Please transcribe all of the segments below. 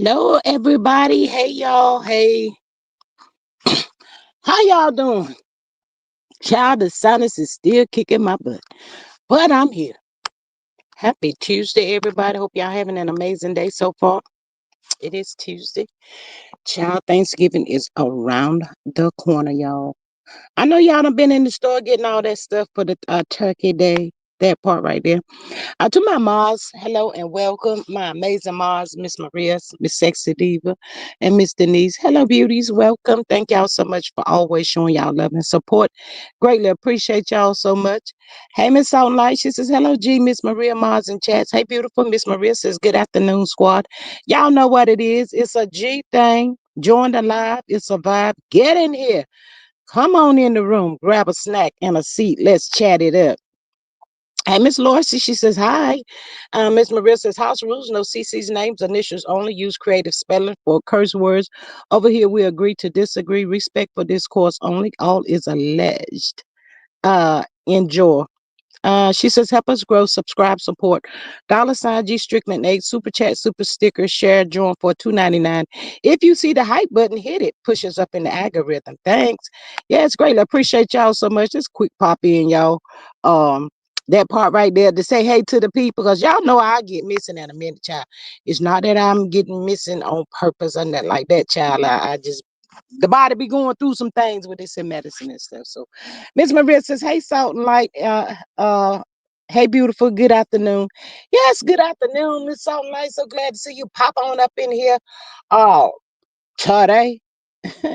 Hello, everybody. Hey, y'all. Hey, how y'all doing? Child, the sinus is still kicking my butt, but I'm here. Happy Tuesday, everybody. Hope y'all having an amazing day so far. It is Tuesday. Child, Thanksgiving is around the corner, y'all. I know y'all done been in the store getting all that stuff for the turkey day. That part right there. To my Mars, hello and welcome. My amazing Mars, Miss Maria, Miss Sexy Diva, and Miss Denise. Hello, beauties. Welcome. Thank y'all so much for always showing y'all love and support. Greatly appreciate y'all so much. Hey, Miss Salt and Light. She says, hello, G, Miss Maria Mars in chats. Hey, beautiful. Miss Maria says, good afternoon, squad. Y'all know what it is. It's a G thing. Join the live. It's a vibe. Get in here. Come on in the room. Grab a snack and a seat. Let's chat it up. Hey, Miss Lorsey, she says, hi. Miss Maria says, house rules, no CC's names, initials only, use creative spelling for curse words. Over here, we agree to disagree, respect for discourse only. All is alleged. Enjoy. She says, help us grow, subscribe, support. $ G Strickland 8, super chat, super sticker, share, join for $2.99. If you see the hype button, hit it. Push us up in the algorithm. Thanks. Yeah, it's great. I appreciate y'all so much. Just quick pop in, y'all. Um, that part right there to say hey to the people because y'all know I get missing in a minute, child. It's not that I'm getting missing on purpose or nothing like that, child. I just the body be going through some things with this and medicine and stuff. So Miss Maria says, hey, Salt and Light. Hey, beautiful. Good afternoon. Yes, good afternoon, Miss Salt and Light. So glad to see you pop on up in here. Oh, today.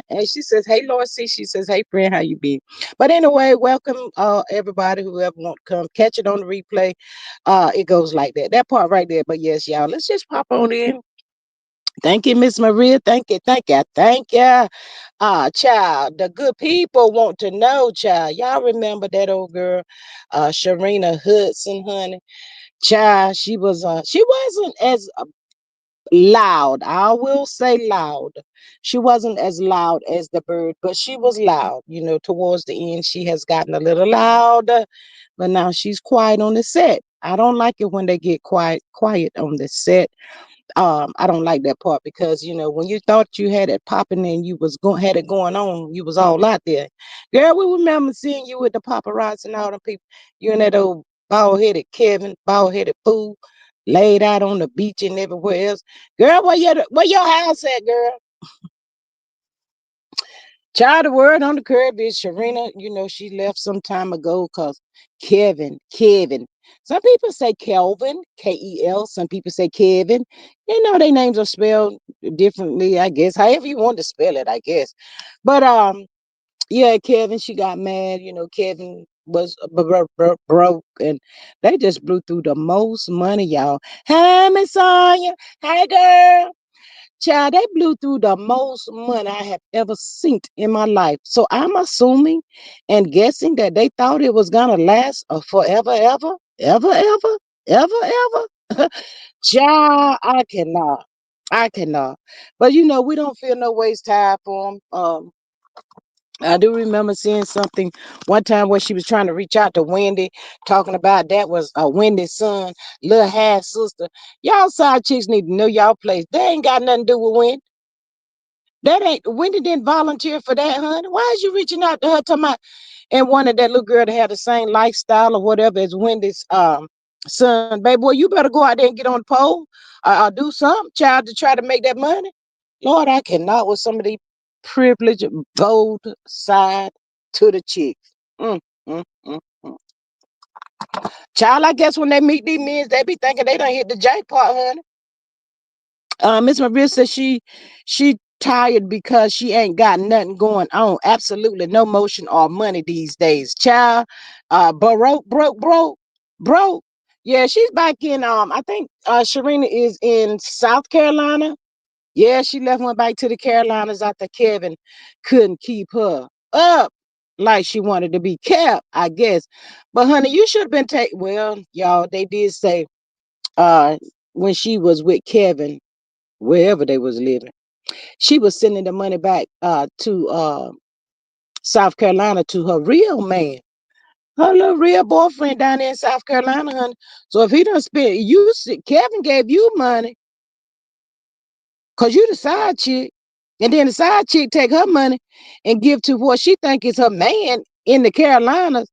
And she says, hey, Lord C. She says, hey, friend, how you be? But anyway, welcome everybody, whoever want to come. Catch it on the replay. It goes like that. That part right there. But yes, y'all, let's just pop on in. Thank you, Miss Maria. Thank you, thank you, thank you. Child, the good people want to know, child. Y'all remember that old girl, Sharina Hudson, honey? Child, she wasn't as loud. I will say loud. She wasn't as loud as the bird, but she was loud. Towards the end, she has gotten a little louder, but now she's quiet on the set. I don't like it when they get quiet on the set. I don't like that part because when you thought you had it popping and you was going had it going on, you was all out there. Girl, we remember seeing you with the paparazzi and all the people. You and that old bald headed Kevin, bald headed fool, laid out on the beach and everywhere else. Girl, where your house at, girl? Child, the word on the curb is Sharina. She left some time ago because Kevin. Some people say Kelvin, Kel. Some people say Kevin. Their names are spelled differently, I guess. However you want to spell it, I guess. But yeah, Kevin, she got mad. Kevin was broke, and they just blew through the most money, y'all. Hey, Miss Sonia. Hey, girl. Child, they blew through the most money I have ever seen in my life. So I'm assuming and guessing that they thought it was gonna last forever, ever. Child, I cannot. I cannot. But we don't feel no waste time for them. I do remember seeing something one time where she was trying to reach out to Wendy, talking about that was Wendy's son, little half sister. Y'all side chicks need to know y'all place. They ain't got nothing to do with Wendy. That ain't Wendy didn't volunteer for that, honey. Why is you reaching out to her talking about and wanted that little girl to have the same lifestyle or whatever as Wendy's son? Baby boy, you better go out there and get on the pole or do something, child, to try to make that money. Lord, I cannot with some of these privileged, bold side to the chicks. Mm, mm, mm, mm. Child, I guess when they meet these men, they be thinking they done hit the jackpot, honey. Miss Maria says she tired because she ain't got nothing going on. Absolutely no motion or money these days. Child, broke. Yeah, she's back in I think Sharina is in South Carolina. Yeah, she left went back to the Carolinas after Kevin couldn't keep her up like she wanted to be kept, I guess. But honey, you should have been taken. Well, y'all, they did say uh when she was with Kevin, wherever they was living, she was sending the money back to South Carolina to her real man, her little real boyfriend down there in South Carolina, honey. So if he don't spend, Kevin gave you money Cause you the side chick. And then the side chick take her money and give to what she think is her man in the Carolinas.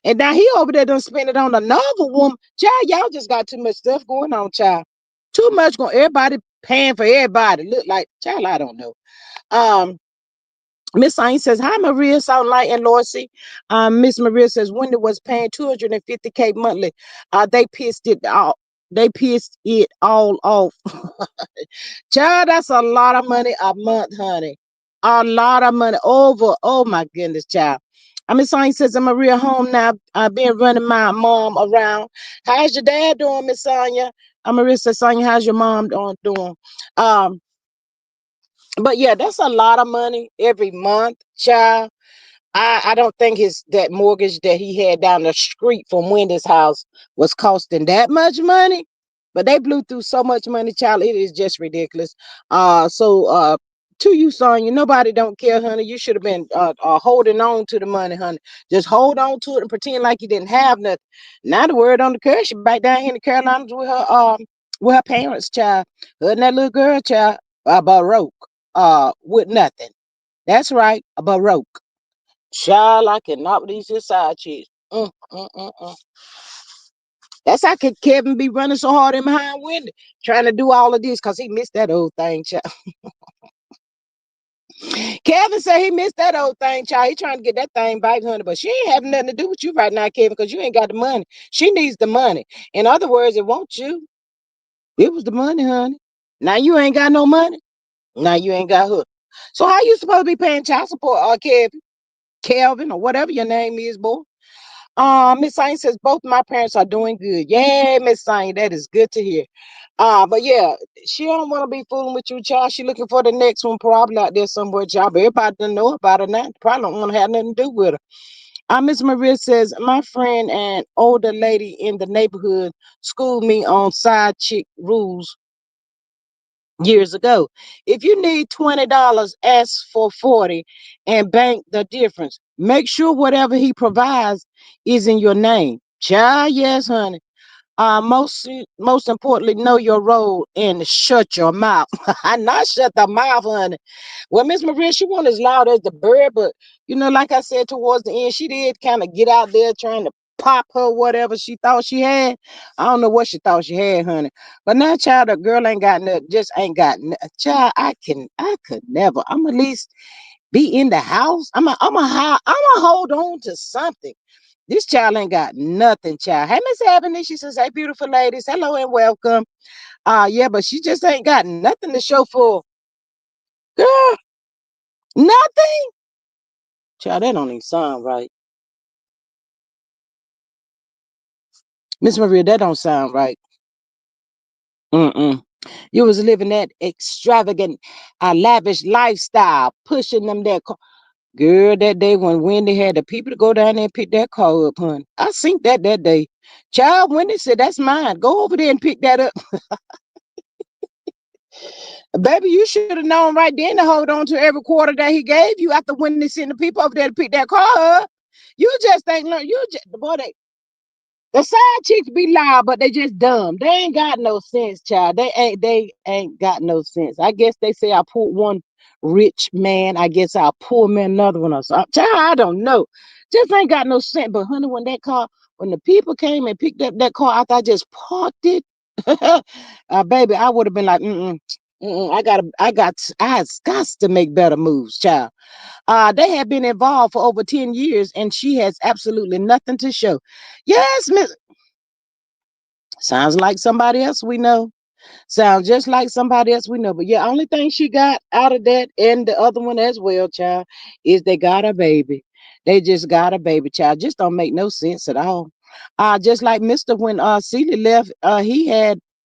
And now he over there done spend it on another woman. Child, y'all just got too much stuff going on, child. Too much going. Everybody paying for everybody. Look like, child, I don't know. Um, Miss Sain says, hi, Maria, Sound Light and Lorsey. Miss Maria says, Wendy was paying 250K monthly. They pissed it off. They pissed it all off. Child, that's a lot of money a month, honey. A lot of money over. Oh my goodness, child. Miss Sonia says, I'm Maria home now. I've been running my mom around. How's your dad doing, Miss Sonia? Maria says, Sonia, how's your mom doing? Um, but yeah, that's a lot of money every month, child. I don't think his that mortgage that he had down the street from Wendy's house was costing that much money. But they blew through so much money, child. It is just ridiculous. So to you, Sonya, nobody don't care, honey. You should have been holding on to the money, honey. Just hold on to it and pretend like you didn't have nothing. Now the word on the curse, she back down here in the Carolinas with her parents, child. Her and that little girl, child, baroque, with nothing. That's right, a baroque. Child, I cannot with these side chicks. That's how could Kevin be running so hard in behind Wendy, trying to do all of this because he missed that old thing, child. Kevin said he missed that old thing, child. He trying to get that thing back, honey, but she ain't having nothing to do with you right now, Kevin, because you ain't got the money. She needs the money. In other words, it won't you. It was the money, honey. Now you ain't got no money. Now you ain't got her. So how you supposed to be paying child support, Kevin, Kelvin, or whatever your name is, boy? Miss Sain says both my parents are doing good. Yeah, Miss Sain, that is good to hear. But yeah, she don't want to be fooling with you, child. She looking for the next one, probably out there somewhere, child. But everybody don't know about her now. Probably don't want to have nothing to do with her. Miss Maria says my friend and older lady in the neighborhood schooled me on side chick rules years ago. If you need $20, ask for 40 and bank the difference. Make sure whatever he provides is in your name. Child, yes, honey. Most importantly, know your role and shut your mouth. Not shut the mouth, honey. Well, Miss Maria, she wasn't as loud as the bird, but like I said towards the end, she did kind of get out there trying to pop her whatever she thought she had. I don't know what she thought she had, honey. But now, child, the girl ain't got nothing, just ain't got nothing. Child, I could never. I'm at least be in the house. I'm a hold on to something. This child ain't got nothing, child. Hey, Miss Ebony, she says, hey, beautiful ladies, hello and welcome. Yeah, but she just ain't got nothing to show for. Girl, nothing. Child, that don't even sound right. Miss Maria, that don't sound right. Mm-mm. You was living that extravagant, lavish lifestyle, pushing them there. Girl, that day when Wendy had the people to go down there and pick that car up, honey. I seen that day. Child, Wendy said, that's mine. Go over there and pick that up. Baby, you should have known right then to hold on to every quarter that he gave you after when they sent the people over there to pick that car up. You just ain't learned. You just, boy, the side chicks be loud, but they just dumb. They ain't got no sense, child. They ain't got no sense. I guess they say I put one rich man. I guess I'll pull me another one or something. Child, I don't know. Just ain't got no sense. But honey, when the people came and picked up that car after I just parked it, baby, I would have been like, I got to make better moves, child. They have been involved for over 10 years and she has absolutely nothing to show. Yes, Miss. Sounds like somebody else we know. Sounds just like somebody else we know. But yeah, only thing she got out of that and the other one as well, child, is they got a baby. They just got a baby, child. Just don't make no sense at all. Just like Mr. When Celie left,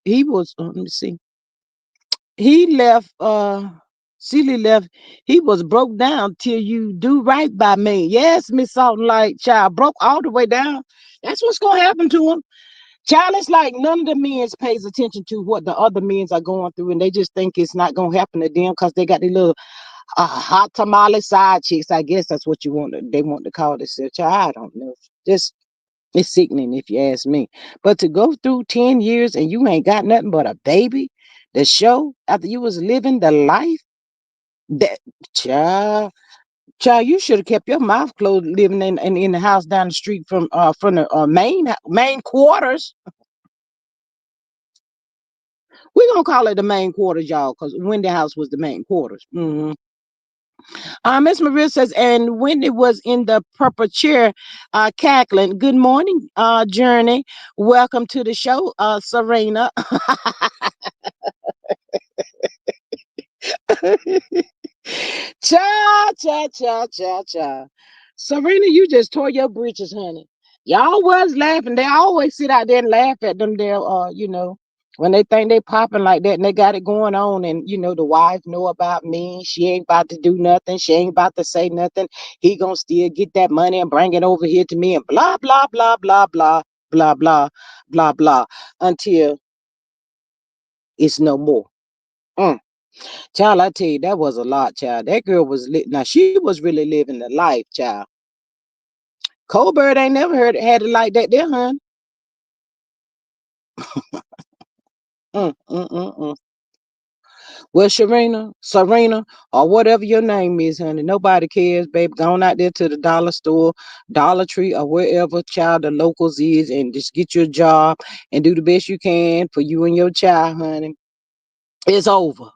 he was let me see. He left Celie left, he was broke down till you do right by me. Yes, Miss Salt and Light, child, broke all the way down. That's what's gonna happen to him. Child, it's like none of the men's pays attention to what the other men's are going through, and they just think it's not gonna happen to them because they got these little hot tamale side chicks. I guess that's what they want to call this. Child, I don't know. Just it's sickening if you ask me. But to go through 10 years and you ain't got nothing but a baby, The show after you was living the life that child, child, you should have kept your mouth closed living in the house down the street from the main quarters. We're gonna call it the main quarters, y'all, because Wendy House was the main quarters. Miss Maria says, and Wendy was in the purple chair, cackling. Good morning, Journey. Welcome to the show, Serena. Cha cha cha cha cha. Serena, you just tore your breeches, honey. Y'all was laughing. They always sit out there and laugh at them there, when they think they popping like that and they got it going on, and the wife know about me. She ain't about to do nothing. She ain't about to say nothing. He gonna still get that money and bring it over here to me and blah blah blah blah blah blah blah blah blah until it's no more. Mm. Child, I tell you, that was a lot, child. That girl was now she was really living the life, child. Colbert ain't never had it like that there, hon. Mm, mm, mm, mm. Well, Serena, or whatever your name is, honey, nobody cares, baby. Go on out there to the dollar store, Dollar Tree, or wherever child the locals is, and just get your job and do the best you can for you and your child, honey. It's over.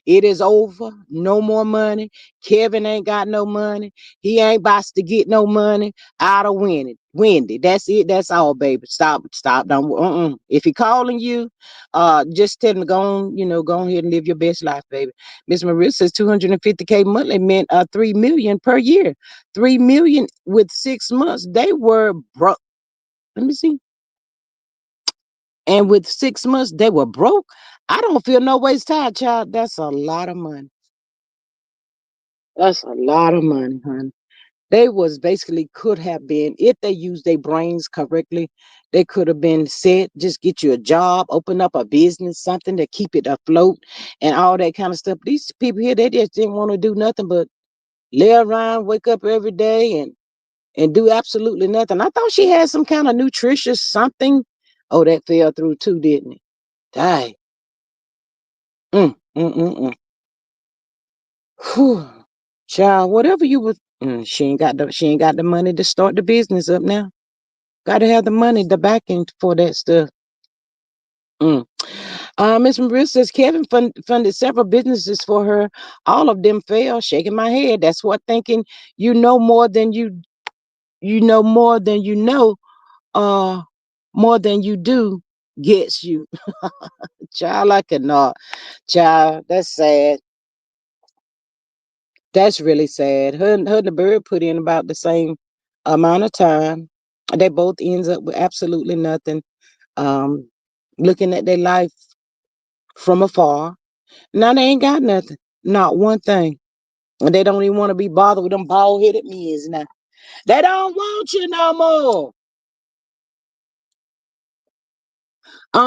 It is over. No more money. Kevin ain't got no money. He ain't about to get no money out of Wendy. That's it. That's all, baby. Stop. Stop. Don't. If he calling you, just tell him to go on. Go ahead and live your best life, baby. Miss Maria says 250K monthly meant 3 million per year. 3 million with 6 months. They were broke. Let me see. And with 6 months, they were broke. I don't feel no waste time, child. That's a lot of money. That's a lot of money, honey. They was basically could have been, if they used their brains correctly, they could have been said, just get you a job, open up a business, something to keep it afloat and all that kind of stuff. These people here, they just didn't want to do nothing but lay around, wake up every day and do absolutely nothing. I thought she had some kind of nutritious something. Oh, that fell through too, didn't it? Dang. Mm, mm, mm, mm. Whew. Child, whatever you was, she ain't got the money to start the business up now. Got to have the money, the backing for that stuff. Mm. Miss Maria says Kevin funded several businesses for her. All of them failed. Shaking my head. That's what thinking you know more than you know more than you know, uh, more than you do gets you. Child, I cannot. Child, that's sad. That's really sad. Her and the bird put in about the same amount of time. They both ends up with absolutely nothing. Um, Looking at their life from afar. Now they ain't got nothing. Not one thing. And they don't even want to be bothered with them bald headed men now. They don't want you no more.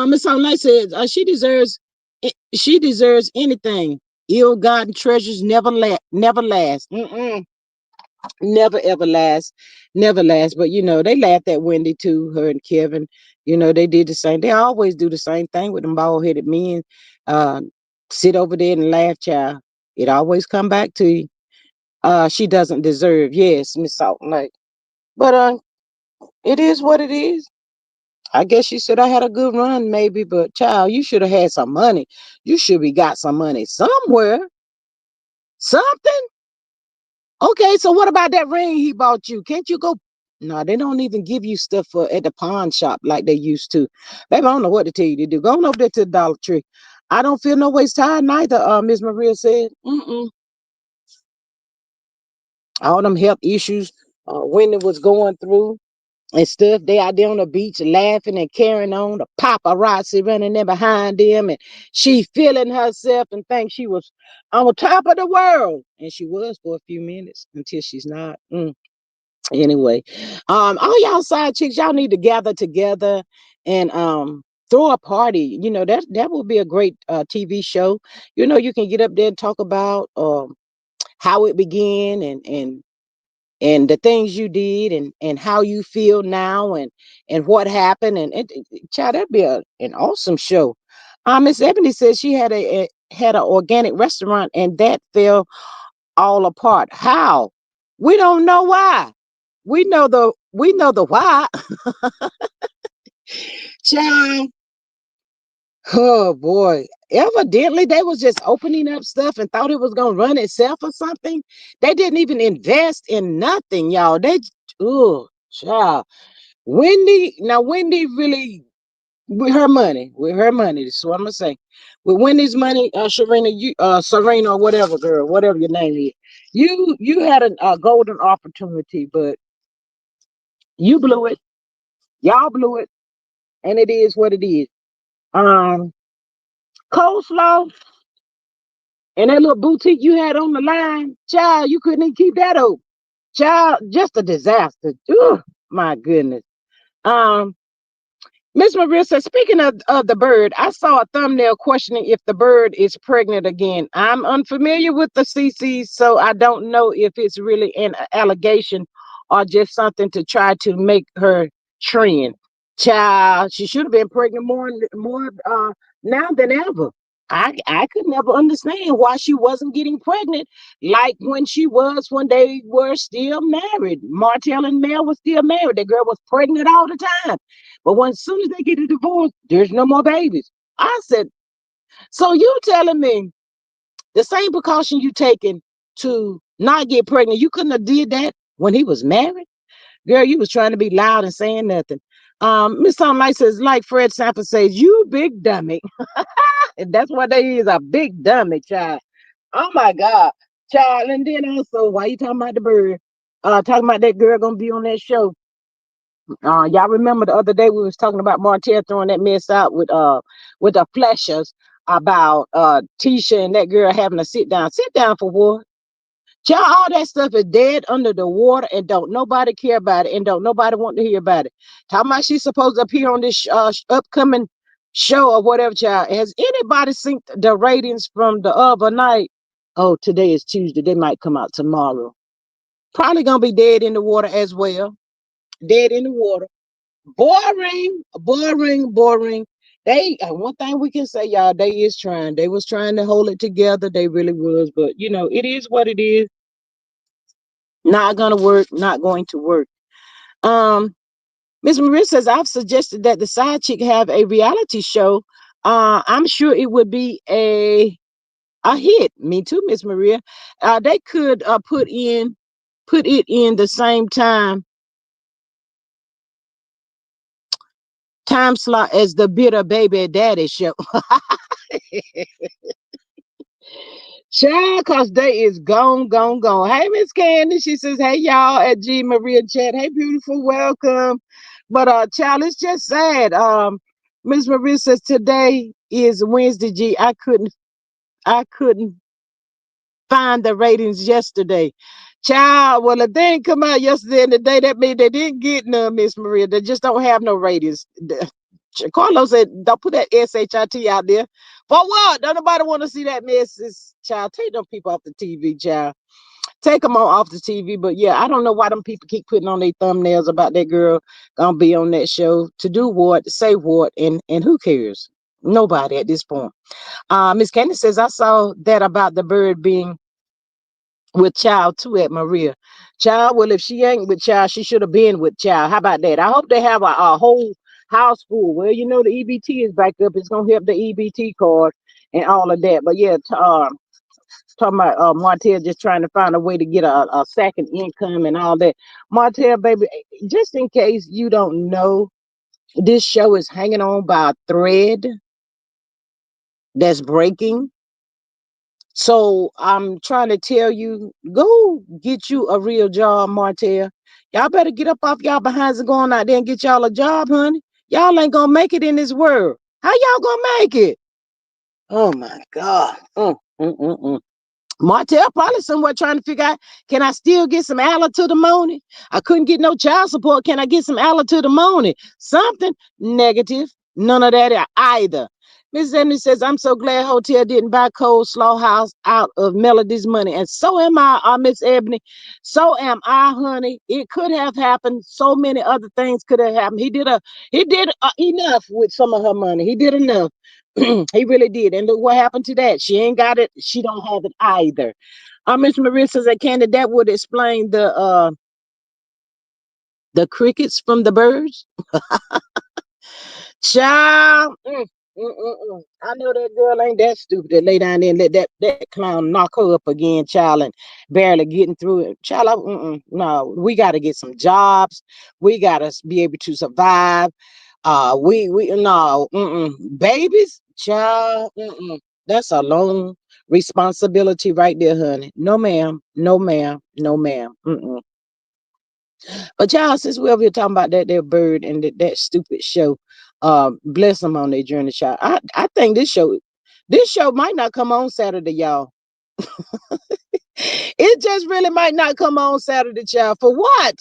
Miss Online says she deserves anything. Ill-gotten treasures never last. Never ever last, never last. But they laughed at Wendy too, her and Kevin. They did the same. They always do the same thing with them bald headed men. Uh, Sit over there and laugh, child. It always come back to you. She doesn't deserve, yes, Miss Salt Lake. But it is what it is. I guess she said I had a good run, maybe, but child, you should have had some money. You should be got some money somewhere. Something. Okay, so what about that ring he bought you? Can't you go? No, they don't even give you stuff at the pawn shop like they used to. Baby, I don't know what to tell you to do. Go on over there to the Dollar Tree. I don't feel no waste time neither, Miss Maria said. All them health issues Wendy was going through and stuff. They out there on the beach laughing and carrying on. The paparazzi running in behind them, and she feeling herself and think she was on top of the world. And she was for a few minutes until she's not. Anyway, all y'all side chicks, y'all need to gather together and throw a party. That would be a great TV show. You can get up there and talk about how it began and the things you did and how you feel now and what happened and child, that'd be an awesome show. Miss Ebony says she had an organic restaurant and that fell all apart. How? We don't know why. We know the why. Child. Oh boy. Evidently they was just opening up stuff and thought it was gonna run itself or something. They didn't even invest in nothing, y'all. Oh child. Wendy really with her money, this is what I'm gonna say. With Wendy's money, Serena or whatever girl, whatever your name is, you had a golden opportunity, but you blew it. Y'all blew it, and it is what it is. Um, Coleslaw and that little boutique you had on the line, child, you couldn't even keep that open. Child, just a disaster. Ugh, my goodness. Um, Miss Maria says, speaking of the bird, I saw a thumbnail questioning if the bird is pregnant again. I'm unfamiliar with the CC, so I don't know if it's really an allegation or just something to try to make her trend. Child, she should have been pregnant more now than ever. I could never understand why she wasn't getting pregnant like when she was when they were still married. Martell and Mel was still married. The girl was pregnant all the time. But when as soon as they get a divorce, there's no more babies. I said, so you telling me the same precaution you taking to not get pregnant, you couldn't have did that when he was married? Girl, you was trying to be loud and saying nothing. Miss Tom Light says, like Fred Sanford says, you big dummy. And that's what they is, a big dummy, child. Oh my God. Child, and then also, why you talking about the bird? Talking about that girl gonna be on that show. Y'all remember the other day we was talking about Martell throwing that mess out with the fleshers about Tisha and that girl having to sit down. Sit down for what? Child, all that stuff is dead under the water and don't nobody care about it and don't nobody want to hear about it. Talking about she's supposed to appear on this upcoming show or whatever, child. Has anybody seen the ratings from the other night? Oh, today is Tuesday. They might come out tomorrow. Probably gonna be dead in the water as well. Dead in the water. Boring, boring, boring. They one thing we can say, y'all, they is trying. They was trying to hold it together. They really was, but it is what it is. Not gonna work. Not going to work. Um, Miss Maria says I've suggested that the side chick have a reality show. I'm sure it would be a hit. Me too, Miss Maria. They could put it in the same time slot as the Bitter Baby Daddy show. Child, cause they is gone, gone, gone. Hey, Miss Candy. She says, hey y'all at G Maria Chat. Hey, beautiful, welcome. But child, it's just sad. Miss Maria says today is Wednesday, G. I couldn't find the ratings yesterday. Child, well, if they didn't come out yesterday and today, that means they didn't get none, Miss Maria. They just don't have no ratings. Carlos said, don't put that SHIT out there. For what? Don't nobody want to see that mess. Child, take them people off the TV, child. Take them off the TV. But yeah, I don't know why them people keep putting on their thumbnails about that girl gonna be on that show to do what, to say what, and who cares? Nobody at this point. Miss Candy says, I saw that about the bird being with child too at Maria. Child, well, if she ain't with child, she should have been with child. How about that? I hope they have a whole house full. Well, the EBT is back up. It's gonna help the EBT card and all of that. But yeah, talking about Martell just trying to find a way to get a second income and all that. Martell, baby, just in case you don't know, this show is hanging on by a thread that's breaking. So I'm trying to tell you, go get you a real job, Martell. Y'all better get up off y'all behinds and go on out there and get y'all a job, honey. Y'all ain't gonna make it in this world. How y'all gonna make it? Oh my God. Mm. Martell probably somewhere trying to figure out, can I still get some alimony? I couldn't get no child support. Can I get some alimony? Something negative. None of that either. Miss Emily says, I'm so glad Hotel didn't buy Coleslaw House out of Melody's money. And so am I, Miss Ebony. So am I, honey. It could have happened. So many other things could have happened. He did enough with some of her money. He did enough. He really did. And look what happened to that. She ain't got it. She don't have it either. Miss Maria says that Candy, that would explain the crickets from the birds. Child. I know that girl ain't that stupid to lay down there and let that clown knock her up again, child, and barely getting through it. Child, no, we got to get some jobs. We got to be able to survive. We no, babies, child, that's a long responsibility right there, honey. No, ma'am, no, ma'am, no, ma'am. But child, since we're over here talking about that there bird and that stupid show, bless them on their journey, child. I think this show might not come on Saturday, y'all. It just really might not come on Saturday, child. For what?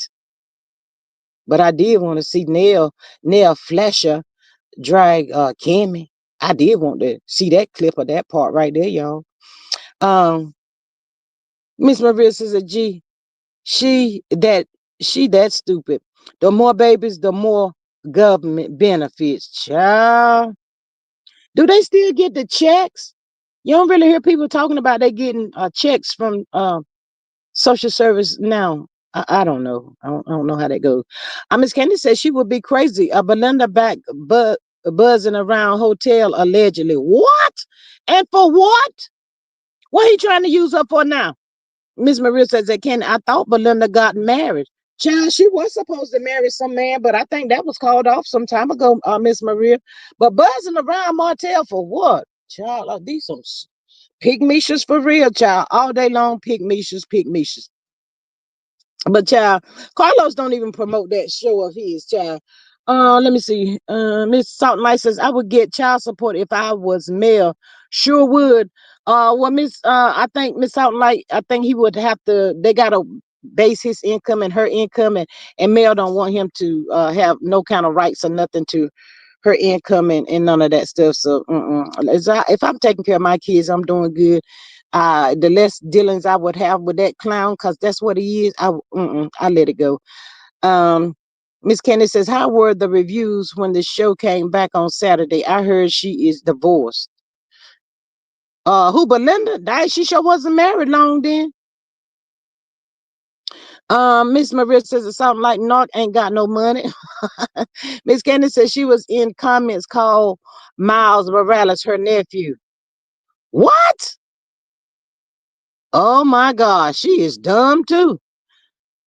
But I did want to see Nell Fletcher drag Kimmy. I did want to see that clip of that part right there, y'all. Um, Miss Maria says a G. She that she that stupid. The more babies, the more government benefits. Child, do they still get the checks? You don't really hear people talking about they getting checks from social service now. I don't know. I don't know how that goes. Miss Candy says she would be crazy. Belinda back buzzing around hotel allegedly. What? And for what? What he trying to use her for now? Miss Maria says that Candy, I thought Belinda got married. Child, she was supposed to marry some man, but I think that was called off some time ago, Miss Maria. But buzzing around Martell for what? Child, these some pygmishas for real, child. All day long, pygmishas. But child, Carlos don't even promote that show of his, child. Let me see. Miss Salt Light says I would get child support if I was male. Sure would. Well, I think Miss Salt Light, I think he would have to. They gotta base his income and her income, and male don't want him to have no kind of rights or nothing to her income and none of that stuff. So, if I'm taking care of my kids, I'm doing good. The less dealings I would have with that clown, because that's what he is. I let it go. Um, Miss Candy says, how were the reviews when the show came back on Saturday? I heard she is divorced. Who, Belinda? She sure wasn't married long then. Miss Maria says it's something like Narc ain't got no money. Miss Candy says she was in comments called Miles Morales her nephew. What? Oh my God, she is dumb too.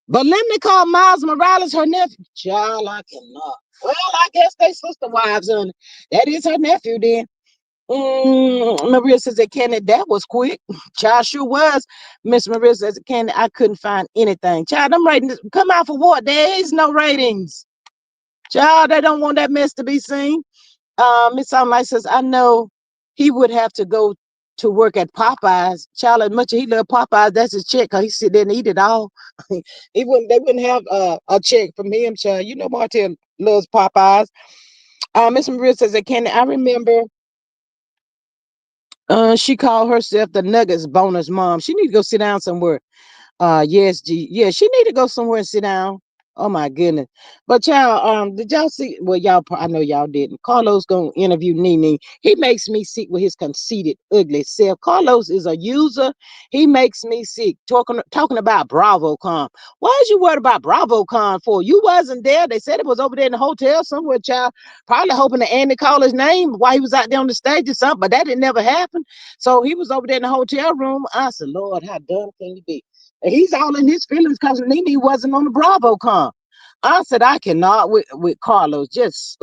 But let me call Miles Morales her nephew. Child, I cannot. Well, I guess they sister wives, honey. That is her nephew then. Maria says that Candy, that was quick. Child sure was. Miss Maria says Candy, I couldn't find anything. Child, them ratings come out for what? There is no ratings. Child, they don't want that mess to be seen. Miss Sunlight says, I know he would have to go to work at Popeyes. Child, as much as he loved Popeyes, that's his check, because he sit there and eat it all. They wouldn't have a check from him, child. You know Martell loves Popeyes. Miss Maria says that Candy, I remember she called herself the Nuggets bonus mom. She need to go sit down somewhere. Yes, G. Yeah, she need to go somewhere and sit down. Oh my goodness. But y'all, did y'all see? Well, I know y'all didn't. Carlos gonna interview Nene. He makes me sick with his conceited, ugly self. Carlos is a user. He makes me sick. Talking about BravoCon. Why is you worried about BravoCon for? You wasn't there. They said it was over there in the hotel somewhere, child. Probably hoping that Andy called his name while he was out there on the stage or something, but that didn't never happen. So he was over there in the hotel room. I said, Lord, how dumb can you be? And he's all in his feelings because Nene wasn't on the BravoCon. I said, I cannot with Carlos. Just,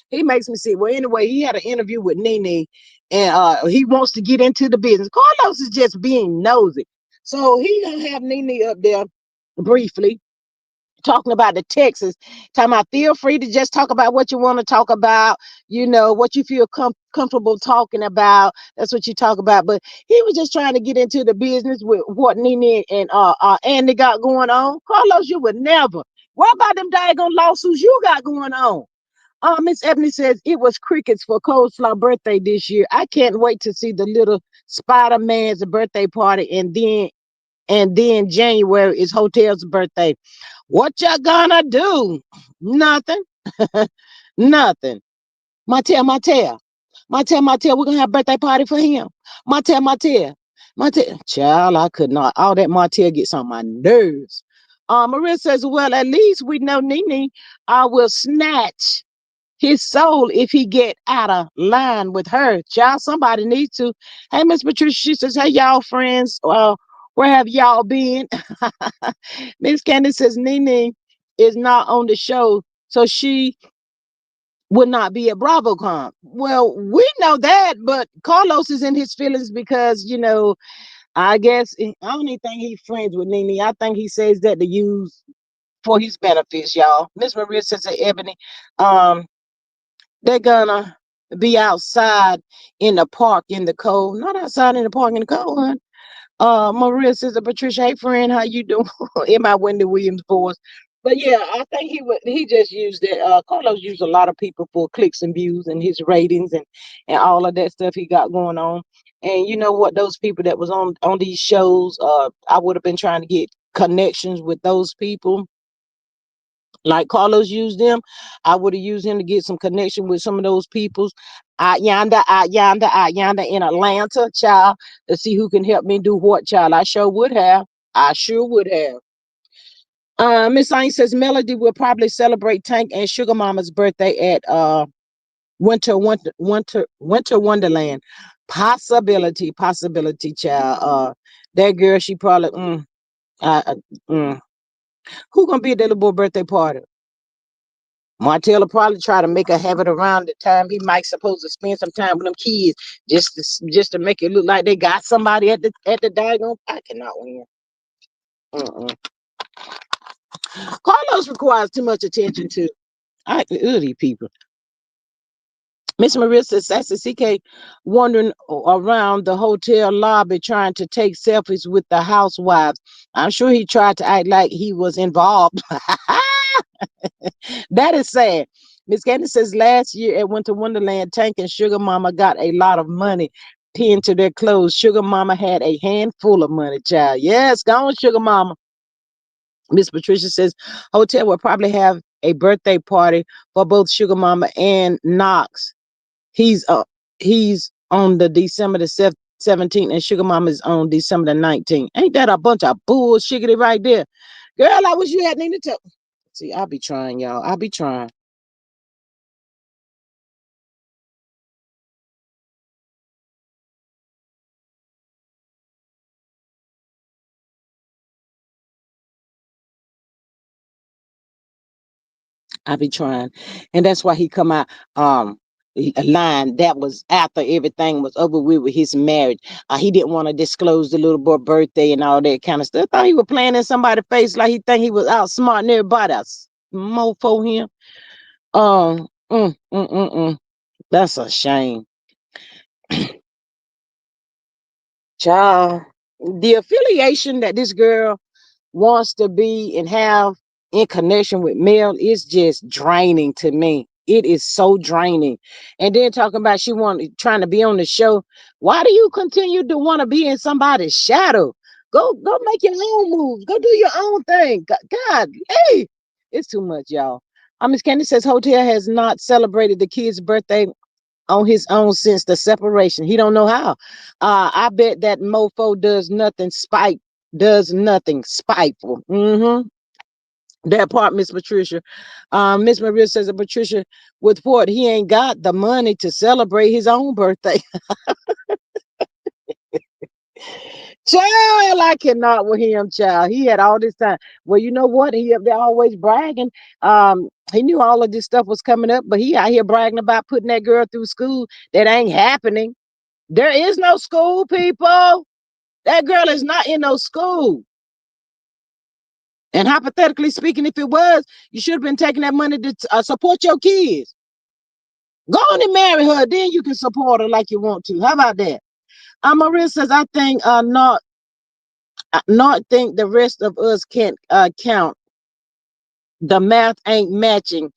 he makes me sick. Well, anyway, he had an interview with Nene, and he wants to get into the business. Carlos is just being nosy. So he going to have Nene up there briefly talking about the Texas, talking about feel free to just talk about what you want to talk about, what you feel comfortable talking about. That's what you talk about. But he was just trying to get into the business with what Nene and Andy got going on. Carlos, you would never. What about them daggone lawsuits you got going on? Miss Ebony says it was crickets for Coleslaw birthday this year. I can't wait to see the little Spider-Man's birthday party, and then January is Hotel's birthday. What you gonna do? Nothing. Nothing. Martell. Martell, we're gonna have a birthday party for him. Martell. Child, I could not. All that Martell gets on my nerves. Maria says, well, at least we know Nene will snatch his soul if he get out of line with her. Child, somebody needs to. Hey, Miss Patricia, she says, hey, y'all friends. Where have y'all been? Miss Candy says Nene is not on the show, so she would not be at BravoCon. Well, we know that, but Carlos is in his feelings because, I guess I don't even think he's friends with Nene. I think he says that to use for his benefits, y'all. Miss Maria says to Ebony, um, they're gonna be outside in the park in the cold. Not outside in the park in the cold, huh? Maria says to Patricia, hey friend, how you doing? In my Wendy Williams voice. But yeah, I think he just used it. Carlos used a lot of people for clicks and views and his ratings and all of that stuff he got going on. And you know what, those people that was on these shows, I would have been trying to get connections with those people like Carlos used them. I would have used him to get some connection with some of those peoples out yonder in Atlanta, child, to see who can help me do what, child. I sure would have. I sure would have. Miss Ain says Melody will probably celebrate Tank and Sugar Mama's birthday at Winter Wonderland. Possibility, child. That girl, she probably uh, uh, mm. Who gonna be at that little boy birthday party? Martell will probably try to make a habit around the time he might supposed to spend some time with them kids, just to make it look like they got somebody at the daggone. I cannot win. Mm-mm. Carlos requires too much attention to. These people. Miss Marissa Sassy CK wandering around the hotel lobby trying to take selfies with the housewives. I'm sure he tried to act like he was involved. That is sad. Miss Candy says last year at Winter Wonderland, Tank and Sugar Mama got a lot of money pinned to their clothes. Sugar Mama had a handful of money, child. Yes, go on, Sugar Mama. Miss Patricia says hotel will probably have a birthday party for both Sugar Mama and Knox. He's on the December the 17th and Sugar Mama's on December the 19th. Ain't that a bunch of bullshiggity right there? Girl, I wish you had Nene to see. I'll be trying, y'all. I'll be trying. I be trying, and that's why he come out a line that was after everything was over with his marriage. He didn't want to disclose the little boy birthday and all that kind of stuff. Thought he was playing in somebody's face like he think he was outsmarting everybody else. Mofo him. Um, mm, mm, mm, mm. That's a shame, child. The affiliation that this girl wants to be and have in connection with Mel is just draining to me. It is so draining. And then talking about she trying to be on the show. Why do you continue to want to be in somebody's shadow? Go make your own moves. Go do your own thing. God, hey, it's too much, y'all. Miss Candy says Hotel has not celebrated the kid's birthday on his own since the separation. He don't know how. I bet that mofo does nothing spiteful. That part, Miss Patricia. Miss Maria says that Patricia with Ford, he ain't got the money to celebrate his own birthday. Child, I cannot with him, child. He had all this time. Well, you know what? He up there always bragging. He knew all of this stuff was coming up, but he out here bragging about putting that girl through school. That ain't happening. There is no school, people. That girl is not in no school. And hypothetically speaking, if it was, you should have been taking that money to support your kids. Go on and marry her, then you can support her like you want to. How about that? Maria says, I think not think the rest of us can count. The math ain't matching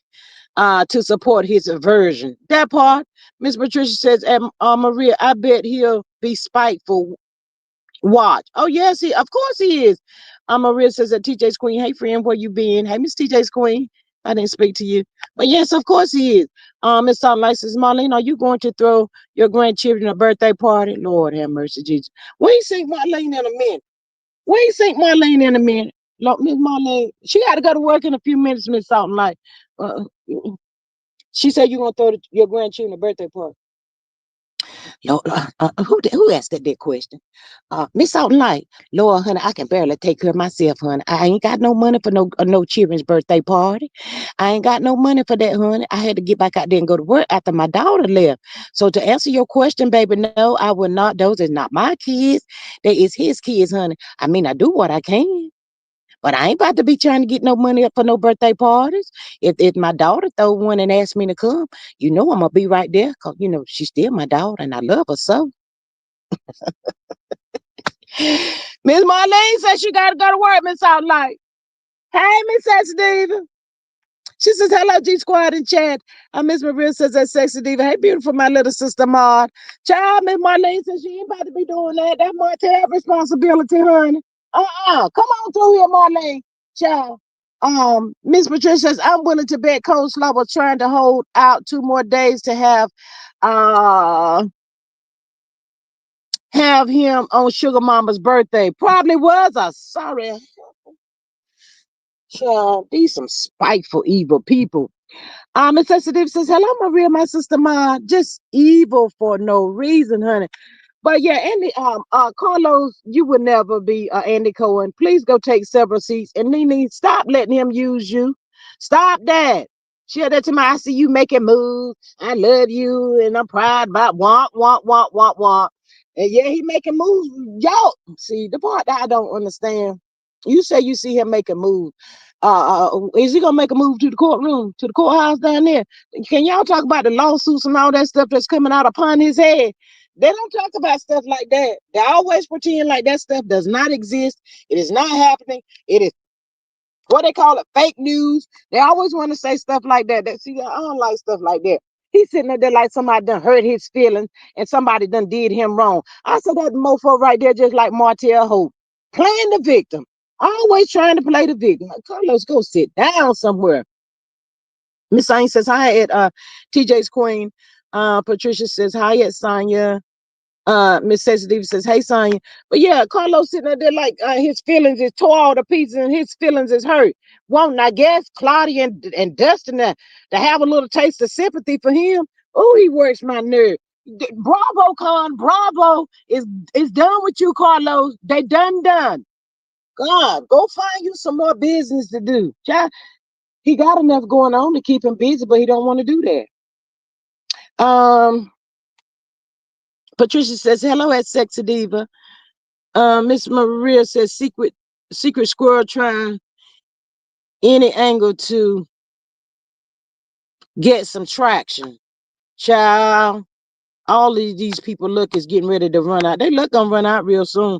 to support his aversion. That part, Miss Patricia says, Maria, I bet he'll be spiteful. Watch. Oh, yes, of course he is. Maria says that TJ's Queen. Hey, friend, where you been? Hey, Miss TJ's Queen. I didn't speak to you. But yes, of course he is. Miss Salt Light says, Marlene, are you going to throw your grandchildren a birthday party? Lord have mercy, Jesus. We ain't seen Marlene in a minute. We ain't seen Marlene in a minute. Look, Miss Marlene, she got to go to work in a few minutes, Miss Salt Light. She said you're going to throw your grandchildren a birthday party. Lord, who asked that question? Miss Out Light. Lord, honey, I can barely take care of myself, honey. I ain't got no money for no children's birthday party. I ain't got no money for that, honey. I had to get back out there and go to work after my daughter left. So to answer your question, baby, no, I will not. Those is not my kids. They is his kids, honey. I mean, I do what I can. But I ain't about to be trying to get no money up for no birthday parties. If my daughter throw one and ask me to come, I'm gonna be right there. Cause she's still my daughter and I love her so. Miss Marlene says she gotta go to work, Miss Outlight. Hey, Miss Sexy Diva. She says, hello, G Squad in chat. Miss Maria says that Sexy Diva. Hey, beautiful, my little sister Maud. Child, Miss Marlene says she ain't about to be doing that. That's Martell's responsibility, honey. Come on through here, Marlene. Child. Miss Patricia says, I'm willing to bet Coleslaw was trying to hold out 2 more days to uh have him on Sugar Mama's birthday. Probably was. Sorry. Child, these some spiteful, evil people. Miss Sensitive says, hello, Maria, my sister Ma. Just evil for no reason, honey. But yeah, Andy, Carlos, you would never be Andy Cohen. Please go take several seats. And Nene, stop letting him use you. Stop that. Share that to my, I see you making moves. I love you, and I'm proud about want. And yeah, he making moves. Y'all, see, the part that I don't understand, you say you see him make a move. Is he gonna make a move to the courtroom, to the courthouse down there? Can y'all talk about the lawsuits and all that stuff that's coming out upon his head? They don't talk about stuff like that. They always pretend like that stuff does not exist. It is not happening. It is what they call it, fake news. They always want to say stuff like that. See, I don't like stuff like that. He's sitting there like somebody done hurt his feelings and somebody done did him wrong. I said that mofo right there, just like Martell Hope, playing the victim. Always trying to play the victim. Carlos, go sit down somewhere. Miss Sain says hi at TJ's Queen. Patricia says hi at Sonya. Miss Sensitive says, hey, Sonya. But yeah, Carlos sitting there like his feelings is tore all to pieces and his feelings is hurt. Wanting, I guess, Claudia and Dustin to have a little taste of sympathy for him. Oh, he works my nerve. Bravo, Con. Bravo is done with you, Carlos. They done. God, go find you some more business to do. He got enough going on to keep him busy, but he don't want to do that. Patricia says, hello at Sexy Diva. Miss Maria says, secret squirrel trying any angle to get some traction. Child, all of these people look is getting ready to run out. They look gonna run out real soon.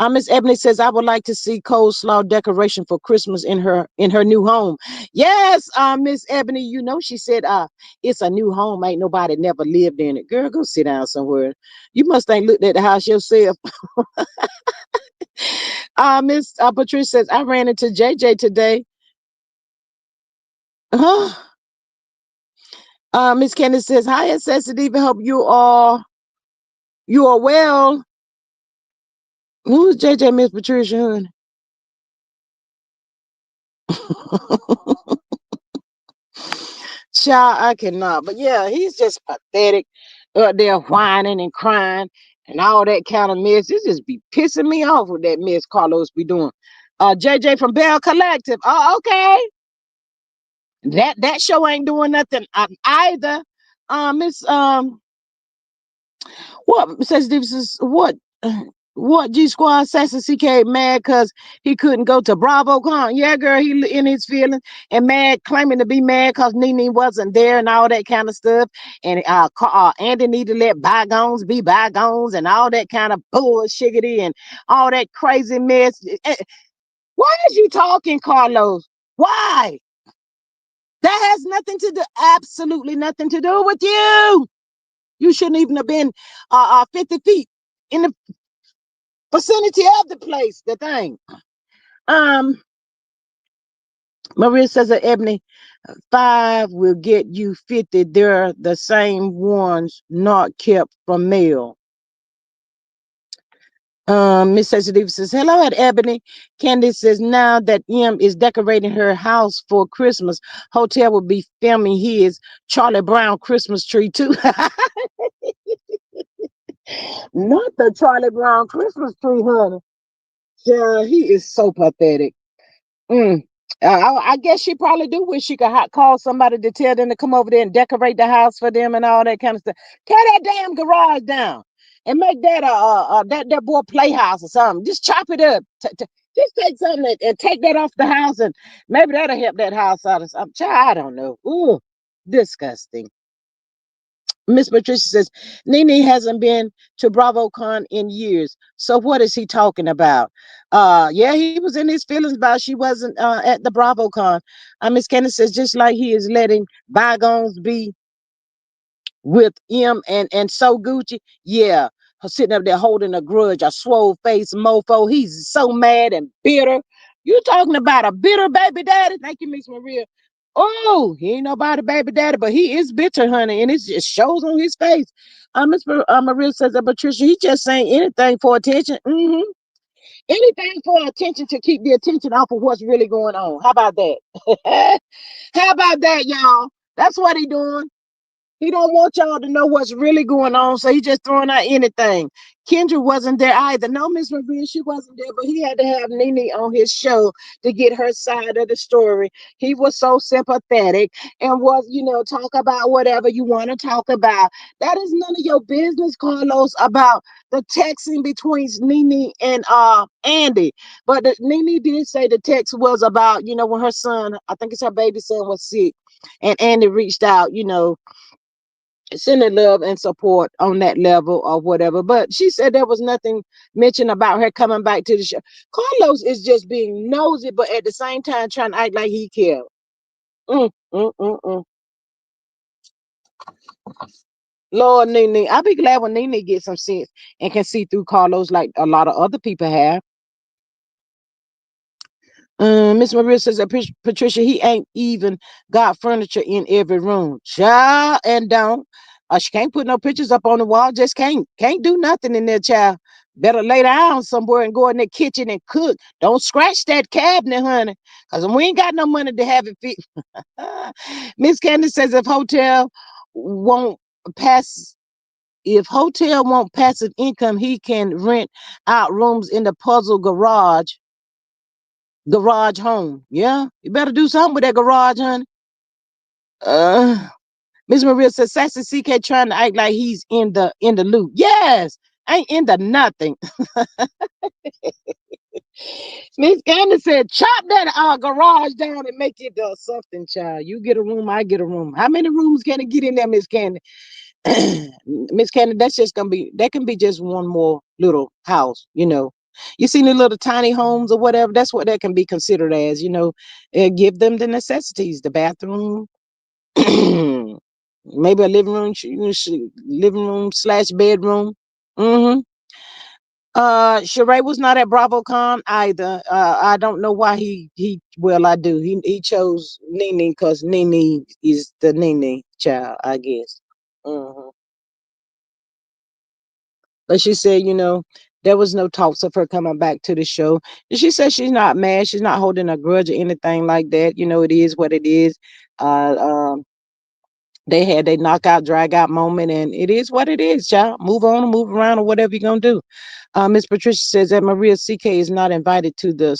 Miss Ebony says, I would like to see coleslaw decoration for Christmas in her new home. Yes, Miss Ebony, she said it's a new home. Ain't nobody never lived in it. Girl, go sit down somewhere. You must ain't looked at the house yourself. Miss Patricia says, I ran into JJ today. Huh? Miss Candace says, hi, Sensitive. Hope you are well. Who's JJ, Miss Patricia, honey? Child, I cannot. But yeah, he's just pathetic. They're whining and crying and all that kind of mess. It just be pissing me off with that mess Carlos be doing. JJ from Bell Collective. Oh, okay. That show ain't doing nothing either. Miss what says this is what G Squad says CK mad because he couldn't go to Bravo Con. Yeah, girl, he in his feelings and mad, claiming to be mad because Nene wasn't there and all that kind of stuff. And Andy need to let bygones be bygones and all that kind of bullshiggity and all that crazy mess. Why is you talking, Carlos? Why? That has nothing to do, absolutely nothing to do with you. You shouldn't even have been 50 feet in the vicinity of the place, the thing. Um, Maria says that Ebony, five will get you 50. They're the same ones not kept from mail. Miss Sensitive says, hello at Ebony. Candice says, now that M is decorating her house for Christmas, Hotel will be filming his Charlie Brown Christmas tree too. Not the Charlie Brown Christmas tree, honey. Yeah, he is so pathetic. Mm. I guess she probably do wish she could call somebody to tell them to come over there and decorate the house for them and all that kind of stuff. Tear that damn garage down and make that that boy playhouse or something. Just chop it up. Just take something and take that off the house and maybe that'll help that house out or something. Child, I don't know. Ooh, disgusting. Miss Patricia says, Nene hasn't been to BravoCon in years. So what is he talking about? Yeah, he was in his feelings about she wasn't at the BravoCon. Miss Candace says, just like he is letting bygones be with him and so Gucci. Yeah, her sitting up there holding a grudge, a swole face mofo. He's so mad and bitter. You talking about a bitter baby daddy? Thank you, Miss Maria. Oh, he ain't nobody baby daddy, but he is bitter, honey, and it just shows on his face. Maria says that Patricia, he just saying anything for attention. Anything for attention to keep the attention off of what's really going on. How about that? How about that, y'all? That's what he doing. He don't want y'all to know what's really going on, so he just throwing out anything. Kendra wasn't there either. No, Miss Maria, she wasn't there, but he had to have Nene on his show to get her side of the story. He was so sympathetic and was, talk about whatever you want to talk about. That is none of your business, Carlos, about the texting between Nene and Andy. But Nene did say the text was about, when her son, I think it's her baby son, was sick, and Andy reached out, sending love and support on that level or whatever. But she said there was nothing mentioned about her coming back to the show. Carlos is just being nosy, but at the same time trying to act like he cared. Mm, mm, mm, mm. Lord, Nene, I'll be glad when Nene gets some sense and can see through Carlos like a lot of other people have. Miss Maria says that Patricia, he ain't even got furniture in every room. Child, and don't. She can't put no pictures up on the wall. Just can't do nothing in there, child. Better lay down somewhere and go in the kitchen and cook. Don't scratch that cabinet, honey, because we ain't got no money to have it fit. Miss Candace says won't pass if hotel won't passive income, he can rent out rooms in the puzzle garage home. Yeah, you better do something with that garage, honey. Uh, Miss Maria says Sassy CK trying to act like he's in the loop. Yes, ain't in the nothing. Miss Candace said, chop that garage down and make it something, child. You get a room, I get a room. How many rooms can it get in there, Miss Candace? Miss Candace, that's just gonna be that can be just one more little house, You seen the little tiny homes or whatever, that's what that can be considered as, give them the necessities, the bathroom, maybe a living room slash bedroom. Mm-hmm. Sheree was not at BravoCon either. I don't know why well, I do. He chose Nene because Nene is the Nene child, I guess. Hmm. But she said, there was no talks of her coming back to the show. And she said she's not mad. She's not holding a grudge or anything like that. It is what it is. Uh, um, they had their knockout, drag out moment, and it is what it is, child. Move on and move around or whatever you're going to do. Miss Patricia says that Maria CK is not invited to the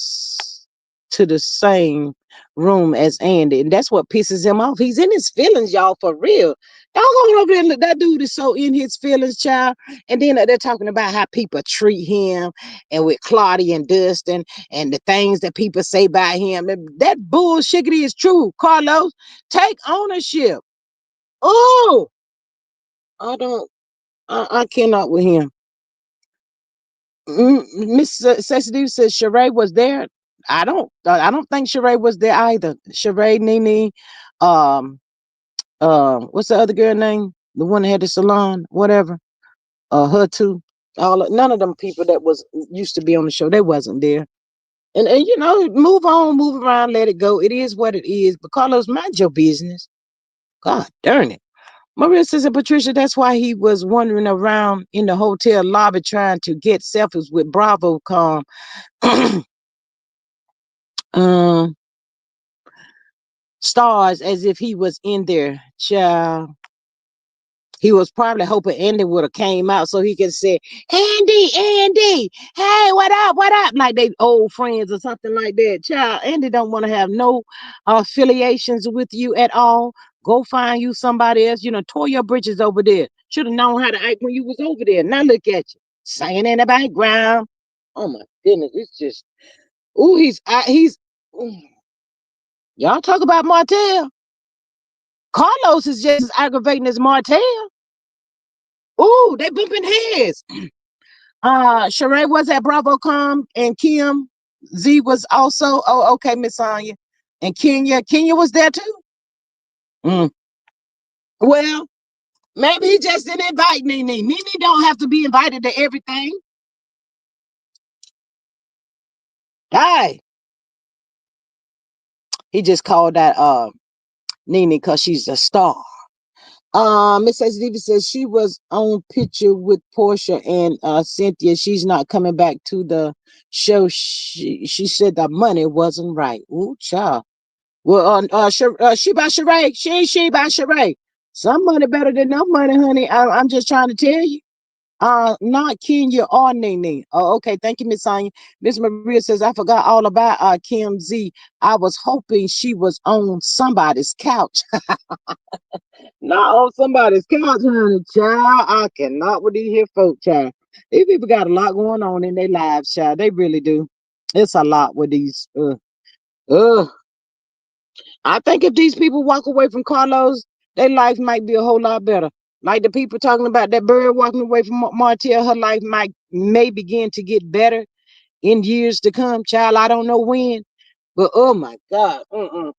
same room as Andy, and that's what pisses him off. He's in his feelings, y'all, for real. Y'all going over there and look, that dude is so in his feelings, child. And then they're talking about how people treat him, and with Claudia and Dustin, and the things that people say about him. That bullshit is true, Carlos. Take ownership. Oh, I don't. I cannot with him. Miss Cecily says Sheree was there. I don't think Sheree was there either. Sheree, Nene, um, what's the other girl name? The one that had the salon, whatever. Her too. None of them people that was used to be on the show, they wasn't there. And you know, move on, move around, let it go. It is what it is. But Carlos, mind your business. God darn it. Maria says, and Patricia, that's why he was wandering around in the hotel lobby trying to get selfies with BravoCom um, stars as if he was in there. Child. He was probably hoping Andy would have came out so he could say, Andy, hey, what up? Like they old friends or something like that. Child, Andy don't want to have no affiliations with you at all. Go find you somebody else. You know, tore your britches over there. Should have known how to act when you was over there. Now look at you, singing in the background. Oh my goodness, it's just, ooh, ooh. Y'all talk about Martell. Carlos is just as aggravating as Martell. Ooh, they bumping heads. Sheree was at BravoCom and Kim Z was also. Oh, okay, Miss Anya. And Kenya was there too. Mm. Well, maybe he just didn't invite Nene. Nene don't have to be invited to everything. Hey, he just called that Nene because she's a star. Miss S. Davis says she was on picture with Portia and Cynthia. She's not coming back to the show. She said the money wasn't right. Ooh, child. Well, she by Sheree. She by Sheree. Some money better than no money, honey. I'm just trying to tell you. Not Kenya or Nene. Oh, okay. Thank you, Miss Sonia. Miss Maria says, I forgot all about Kim Z. I was hoping she was on somebody's couch. Not on somebody's couch, honey, child. I cannot with these here folk, child. These people got a lot going on in their lives, child. They really do. It's a lot with these. Uh, I think if these people walk away from Carlos, their life might be a whole lot better. Like the people talking about that bird walking away from Martell, her life may begin to get better in years to come. Child, I don't know when, but oh my God,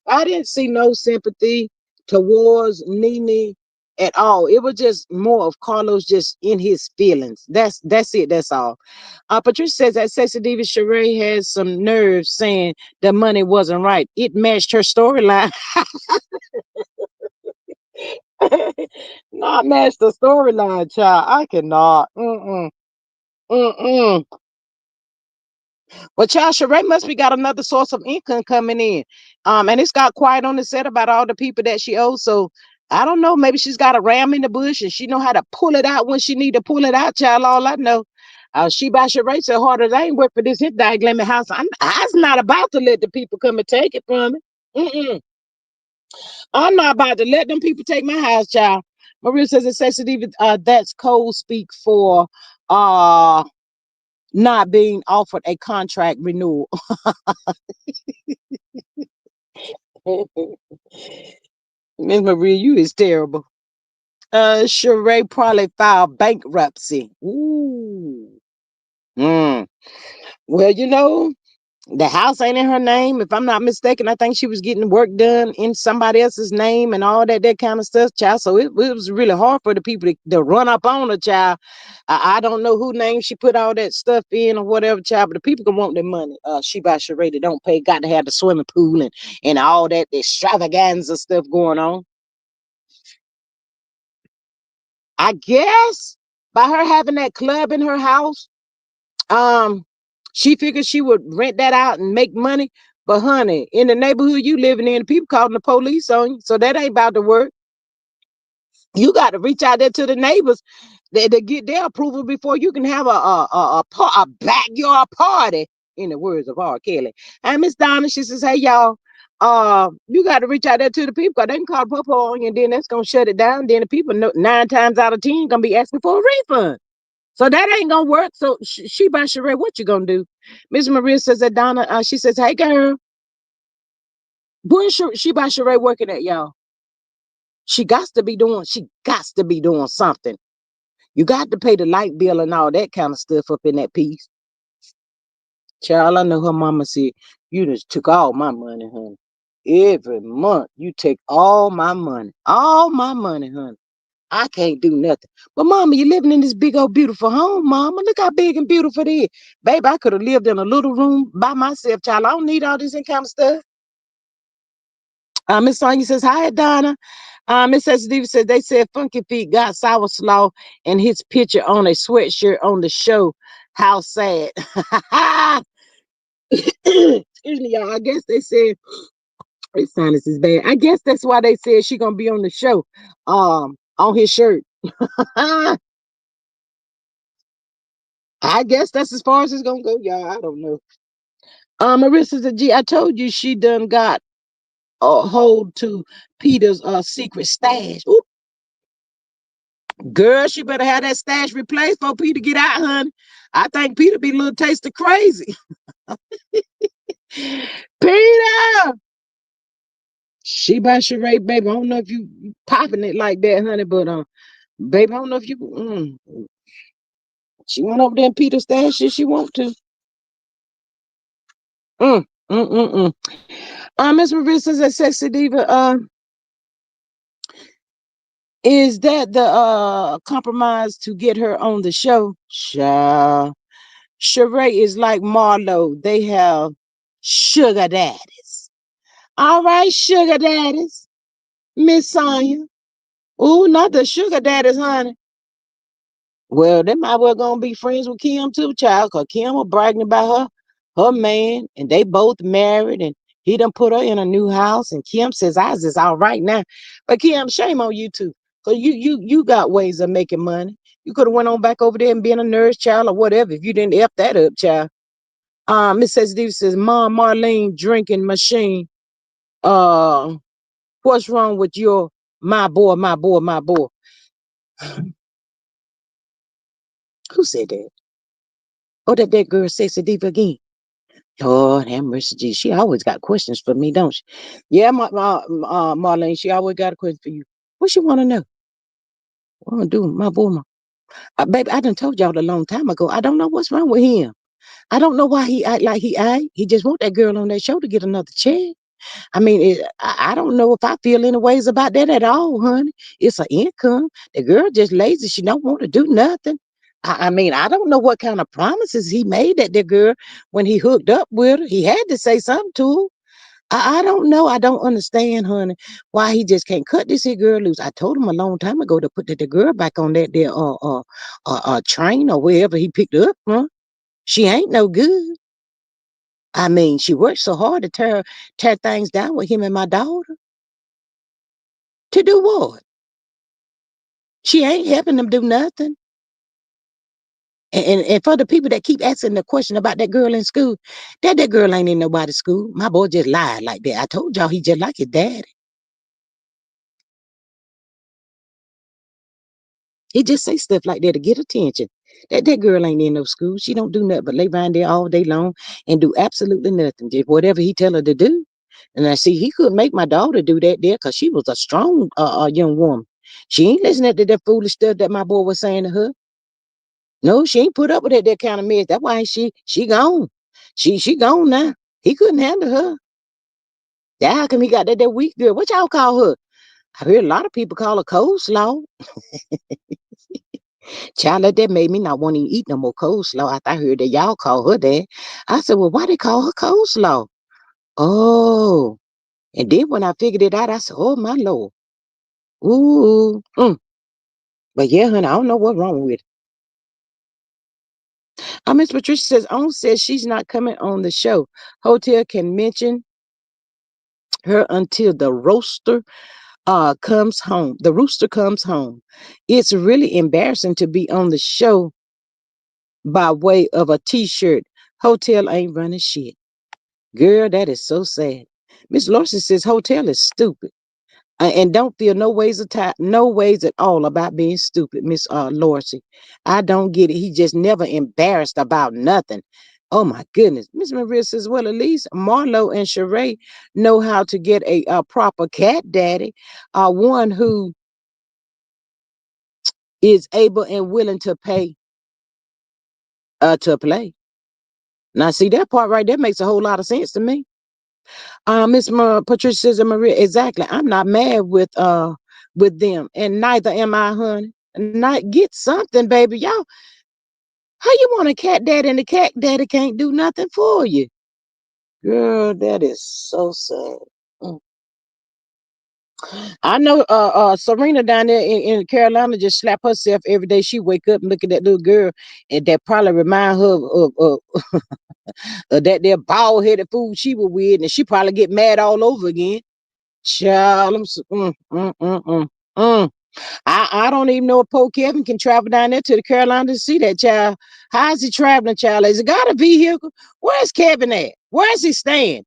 I didn't see no sympathy towards Nene at all. It was just more of Carlos just in his feelings. That's it. That's all. Patricia says that Sexy Diva Sheree has some nerve saying the money wasn't right. It matched her storyline. Not match the storyline, child. I cannot. Mm-mm. Well, child, Sheree must be got another source of income coming in. And it's got quiet on the set about all the people that she owes. So I don't know. Maybe she's got a ram in the bush and she know how to pull it out when she need to pull it out, child. All I know. She by Sheree so hard as I ain't work for this hit diagrammy house. I'm not about to let the people come and take it from me. Mm-mm. I'm not about to let them people take my house, child. Maria says it says that's code speak for uh not being offered a contract renewal. Miss Maria, you is terrible. Sheree probably filed bankruptcy. Ooh. Mm. Well, you know, the house ain't in her name. If I'm not mistaken, I think she was getting work done in somebody else's name and all that kind of stuff, child. So it was really hard for the people to run up on her, child. I don't know who name she put all that stuff in or whatever, child, but the people can want their money. She by Sheree, they don't pay, got to have the swimming pool and all that extravaganza stuff going on. I guess by her having that club in her house, um, she figured she would rent that out and make money. But honey, in the neighborhood you living in, people calling the police on you, so that ain't about to work. You got to reach out there to the neighbors to get their approval before you can have a backyard party. In the words of R. Kelly. And Miss Donna, she says, "Hey y'all, you got to reach out there to the people because they can call the popo on you, and then that's gonna shut it down. Then the people know 9 times out of 10 gonna be asking for a refund." So that ain't gonna work. So she by Sheree, what you gonna do? Miss Maria says that Donna, she says, "Hey girl, where's she by Sheree working at, y'all? She got to be doing something. You got to pay the light bill and all that kind of stuff up in that piece." Child, I know her mama said, "You just took all my money, honey. Every month you take all my money, honey." I can't do nothing. But mama, you living in this big old beautiful home, mama. Look how big and beautiful it is. Baby, I could have lived in a little room by myself, child. I don't need all this kind of stuff. Miss Sonia says, hi, Donna. Miss Steve says, they said Funky Feet got Sour Slaw and his picture on a sweatshirt on the show. How sad. Excuse me, y'all. I guess they said his sinus is bad. I guess that's why they said she gonna be on the show. On his shirt. I guess that's as far as it's gonna go, y'all. I don't know. Marissa said, G, I told you she done got a hold to Peter's secret stash. Oop, girl, she better have that stash replaced for Peter get out, honey. I think Peter be a little taste of crazy. Peter! She by Sheree, baby. I don't know if you popping it like that, honey, but baby, I don't know if you she went over there in Peter's stash if she want to. Mm, mm, mm, mm. Miss Marissa says, Sexy Diva, is that the compromise to get her on the show? Sure. Sheree is like Marlo. They have sugar daddies. All right, sugar daddies. Miss Sonya. Ooh, not the sugar daddies, honey. Well, they might well gonna be friends with Kim too, child, because Kim was bragging about her man, and they both married, and he done put her in a new house, and Kim says ours is all right now. But Kim, shame on you too. Cause you got ways of making money. You could have went on back over there and been a nurse, child, or whatever, if you didn't F that up, child. Miss Steve says, Mom Marlene drinking machine. Uh what's wrong with your my boy, my boy, my boy? Who said that? Oh, that girl Sexy Diva again. Lord have mercy, Jesus. She always got questions for me, don't she? Yeah, Marlene, she always got a question for you. What she want to know? What I'm do, my boy, baby, I done told y'all a long time ago. I don't know what's wrong with him. I don't know why he act like he act. He just want that girl on that show to get another check. I mean, I don't know if I feel any ways about that at all, honey. It's an income. The girl just lazy. She don't want to do nothing. I mean, I don't know what kind of promises he made that the girl when he hooked up with her. He had to say something to her. I don't know. I don't understand, honey, why he just can't cut this here girl loose. I told him a long time ago to put the girl back on that there train or wherever he picked her up from. She ain't no good. I mean, she worked so hard to tear things down with him and my daughter. To do what? She ain't helping them do nothing. And for the people that keep asking the question about that girl in school, that girl ain't in nobody's school. My boy just lied like that. I told y'all he just like his daddy. He just say stuff like that to get attention. That girl ain't in no school. She don't do nothing but lay around there all day long and do absolutely nothing. Just whatever he tell her to do. And I see he couldn't make my daughter do that there because she was a strong young woman. She ain't listening to that foolish stuff that my boy was saying to her. No, she ain't put up with that kind of mess. That's why she gone. She gone now. He couldn't handle her. That how come he got that weak girl? What y'all call her? I heard a lot of people call her coleslaw. Child, that made me not want to eat no more coleslaw after I heard that y'all call her that. I said, well, why they call her coleslaw? Oh. And then when I figured it out, I said, oh my Lord. Ooh. But yeah, honey, I don't know what's wrong with it. Miss Patricia says, says she's not coming on the show. Hotel can mention her until the roaster comes home. The rooster comes home. It's really embarrassing to be on the show by way of a t-shirt. Hotel ain't running shit. Girl, that is so sad. Miss Lorcy says hotel is stupid. And don't feel no ways at all about being stupid, Miss Lorcy. I don't get it. He just never embarrassed about nothing. Oh my goodness. Miss Maria says, well, at least Marlo and Sheree know how to get a proper cat daddy, one who is able and willing to pay to play. Now, see that part right there makes a whole lot of sense to me. Miss Patricia says, Maria, exactly. I'm not mad with with them, and neither am I, honey. Not get something, baby. Y'all, how you want a cat daddy and the cat daddy can't do nothing for you? Girl, that is so sad. Mm. I know Serena down there in Carolina just slap herself every day. She wake up and look at that little girl, and that probably remind her of that there bald headed fool she was with, and she probably get mad all over again. Child, mm. I don't even know if poor Kevin can travel down there to the Carolina to see that child. How is he traveling, child? Has he got a vehicle? Where's Kevin at? Where's he staying?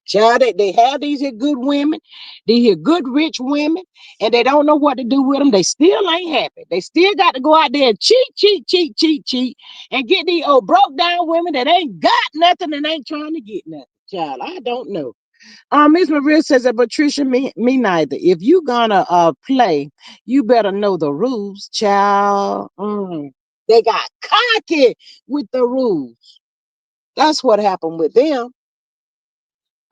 Child, they have these here good women, these here good rich women, and they don't know what to do with them. They still ain't happy. They still got to go out there and cheat, and get these old broke down women that ain't got nothing and ain't trying to get nothing. Child, I don't know. Miss Maria says that Patricia, me neither. If you gonna play, you better know the rules, child. They got cocky with the rules. That's what happened with them.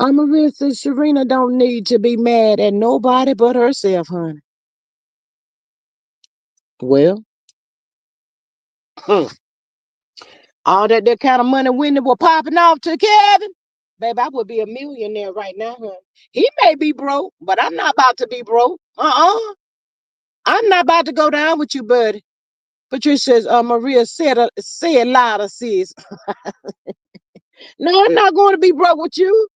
Maria says Sharina don't need to be mad at nobody but herself, honey. Well, all that kind of money Wendy was popping off to Kevin, baby, I would be a millionaire right now, honey. He may be broke, but I'm not about to be broke. I'm not about to go down with you, buddy. Patricia says, Maria say it louder, sis. No, I'm not going to be broke with you.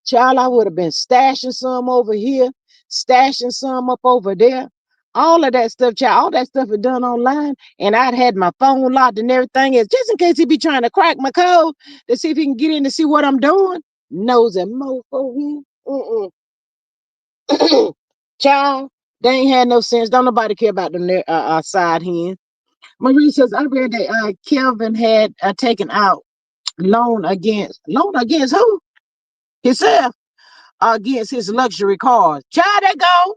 Child, I would have been stashing some over here, stashing some up over there. All of that stuff, child, all that stuff is done online. And I'd had my phone locked and everything else, just in case he be trying to crack my code to see if he can get in to see what I'm doing. Nosy mofo here. Child, they ain't had no sense. Don't nobody care about the side hen. Marie says, I read that Kelvin had taken out loan against who? Himself, against his luxury cars. Child, they go.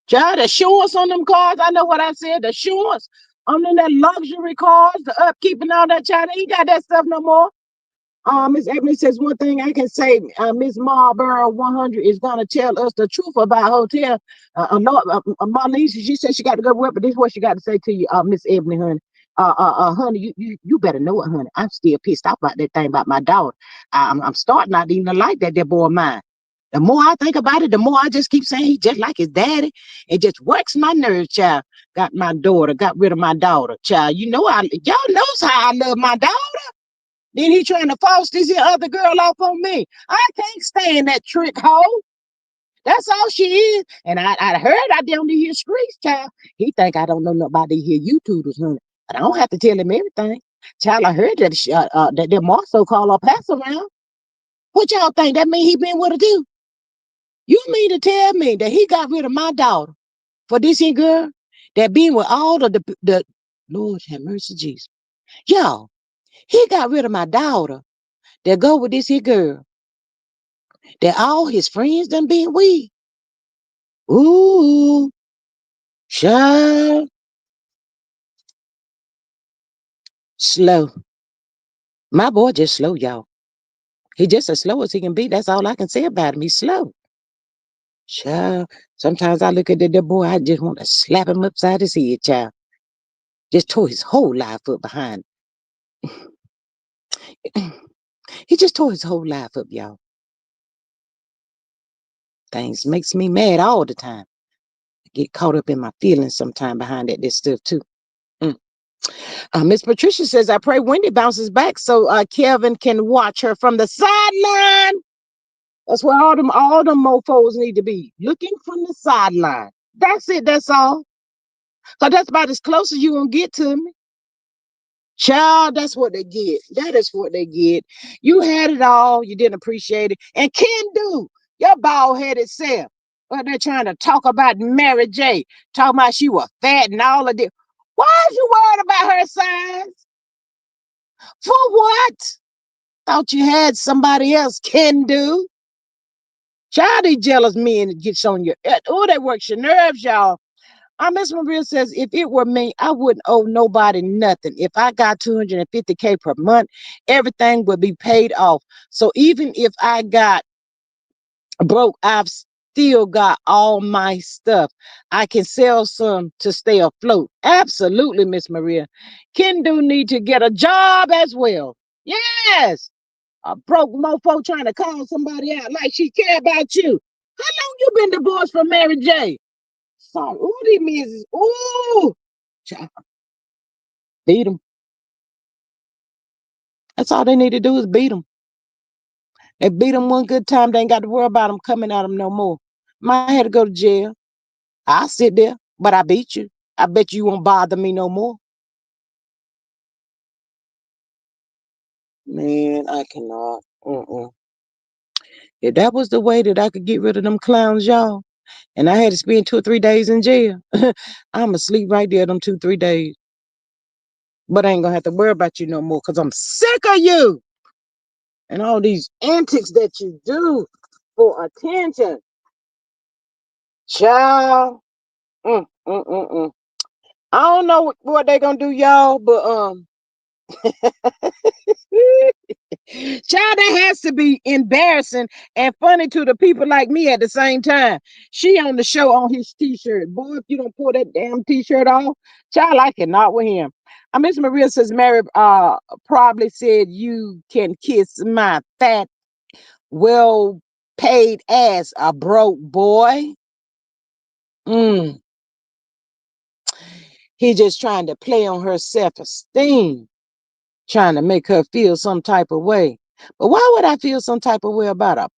Child, the assurance on them cars. I know what I said. The assurance on them that luxury cars, the upkeep and all that. Child, they ain't got that stuff no more. Miss Ebony says one thing I can say. Miss Marlboro 100 is gonna tell us the truth about hotel. Marlene, she said she got to go to work, but this is what she got to say to you, Miss Ebony, honey. Honey, you better know it, honey. I'm still pissed off about that thing about my daughter. I'm starting not even to like that boy of mine. The more I think about it, the more I just keep saying he just like his daddy. It just works my nerves, child. Got my daughter, got rid of my daughter, child. Y'all knows how I love my daughter. Then he trying to force this other girl off on me. I can't stand that trick hole. That's all she is. And I heard I down to his streets, child. He think I don't know nobody here YouTubers, honey. But I don't have to tell him everything. Child, I heard that Marcel call her pass around. What y'all think? That mean he been with her too? You mean to tell me that he got rid of my daughter for this here girl that been with all of the Lord have mercy, Jesus. Y'all, he got rid of my daughter that go with this here girl that all his friends done been with. Ooh, child, slow. My boy just slow, y'all. He just as slow as he can be. That's all I can say about him. He's slow. Child, sometimes I look at that boy, I just want to slap him upside his head, child. Just tore his whole life up behind. He just tore his whole life up, y'all. Things makes me mad all the time. I get caught up in my feelings sometime behind this stuff too. Mm. Miss Patricia says, I pray Wendy bounces back so Kevin can watch her from the sideline. That's where all them mofos need to be. Looking from the sideline. That's it, that's all. So that's about as close as you gonna get to me. Child, that's what they get. That is what they get. You had it all. You didn't appreciate it. And Ken do your bald headed self. But they're trying to talk about Mary J. Talking about she was fat and all of this. Why is you worried about her size? For what? Thought you had somebody else can do. Child, these jealous men gets on your that works your nerves, y'all. Miss Maria says, if it were me, I wouldn't owe nobody nothing. If I got 250K per month, everything would be paid off. So even if I got broke, I've still got all my stuff. I can sell some to stay afloat. Absolutely, Miss Maria. Ken do need to get a job as well. Yes. A broke mofo trying to call somebody out like she care about you. How long you been divorced from Mary J? Sorry. Ooh, these misses. Ooh. Child, beat them. That's all they need to do is beat them. They beat them one good time. They ain't got to worry about them coming at them no more. Might have to go to jail. I'll sit there, but I beat you. I bet you won't bother me no more. Man, I cannot. If that was the way that I could get rid of them clowns, y'all, and I had to spend 2 or 3 days in jail, I'ma sleep right there them 2 3 days. But I ain't gonna have to worry about you no more because I'm sick of you and all these antics that you do for attention. Child. Mm, mm, mm, mm. I don't know what they gonna do, y'all, but child, that has to be embarrassing and funny to the people like me at the same time. She on the show on his t-shirt. Boy, if you don't pull that damn t-shirt off, child, I cannot with him. Miss Maria says Mary probably said you can kiss my fat, well paid ass, a broke boy. Mm. He just trying to play on her self-esteem, trying to make her feel some type of way. But why would I feel some type of way about a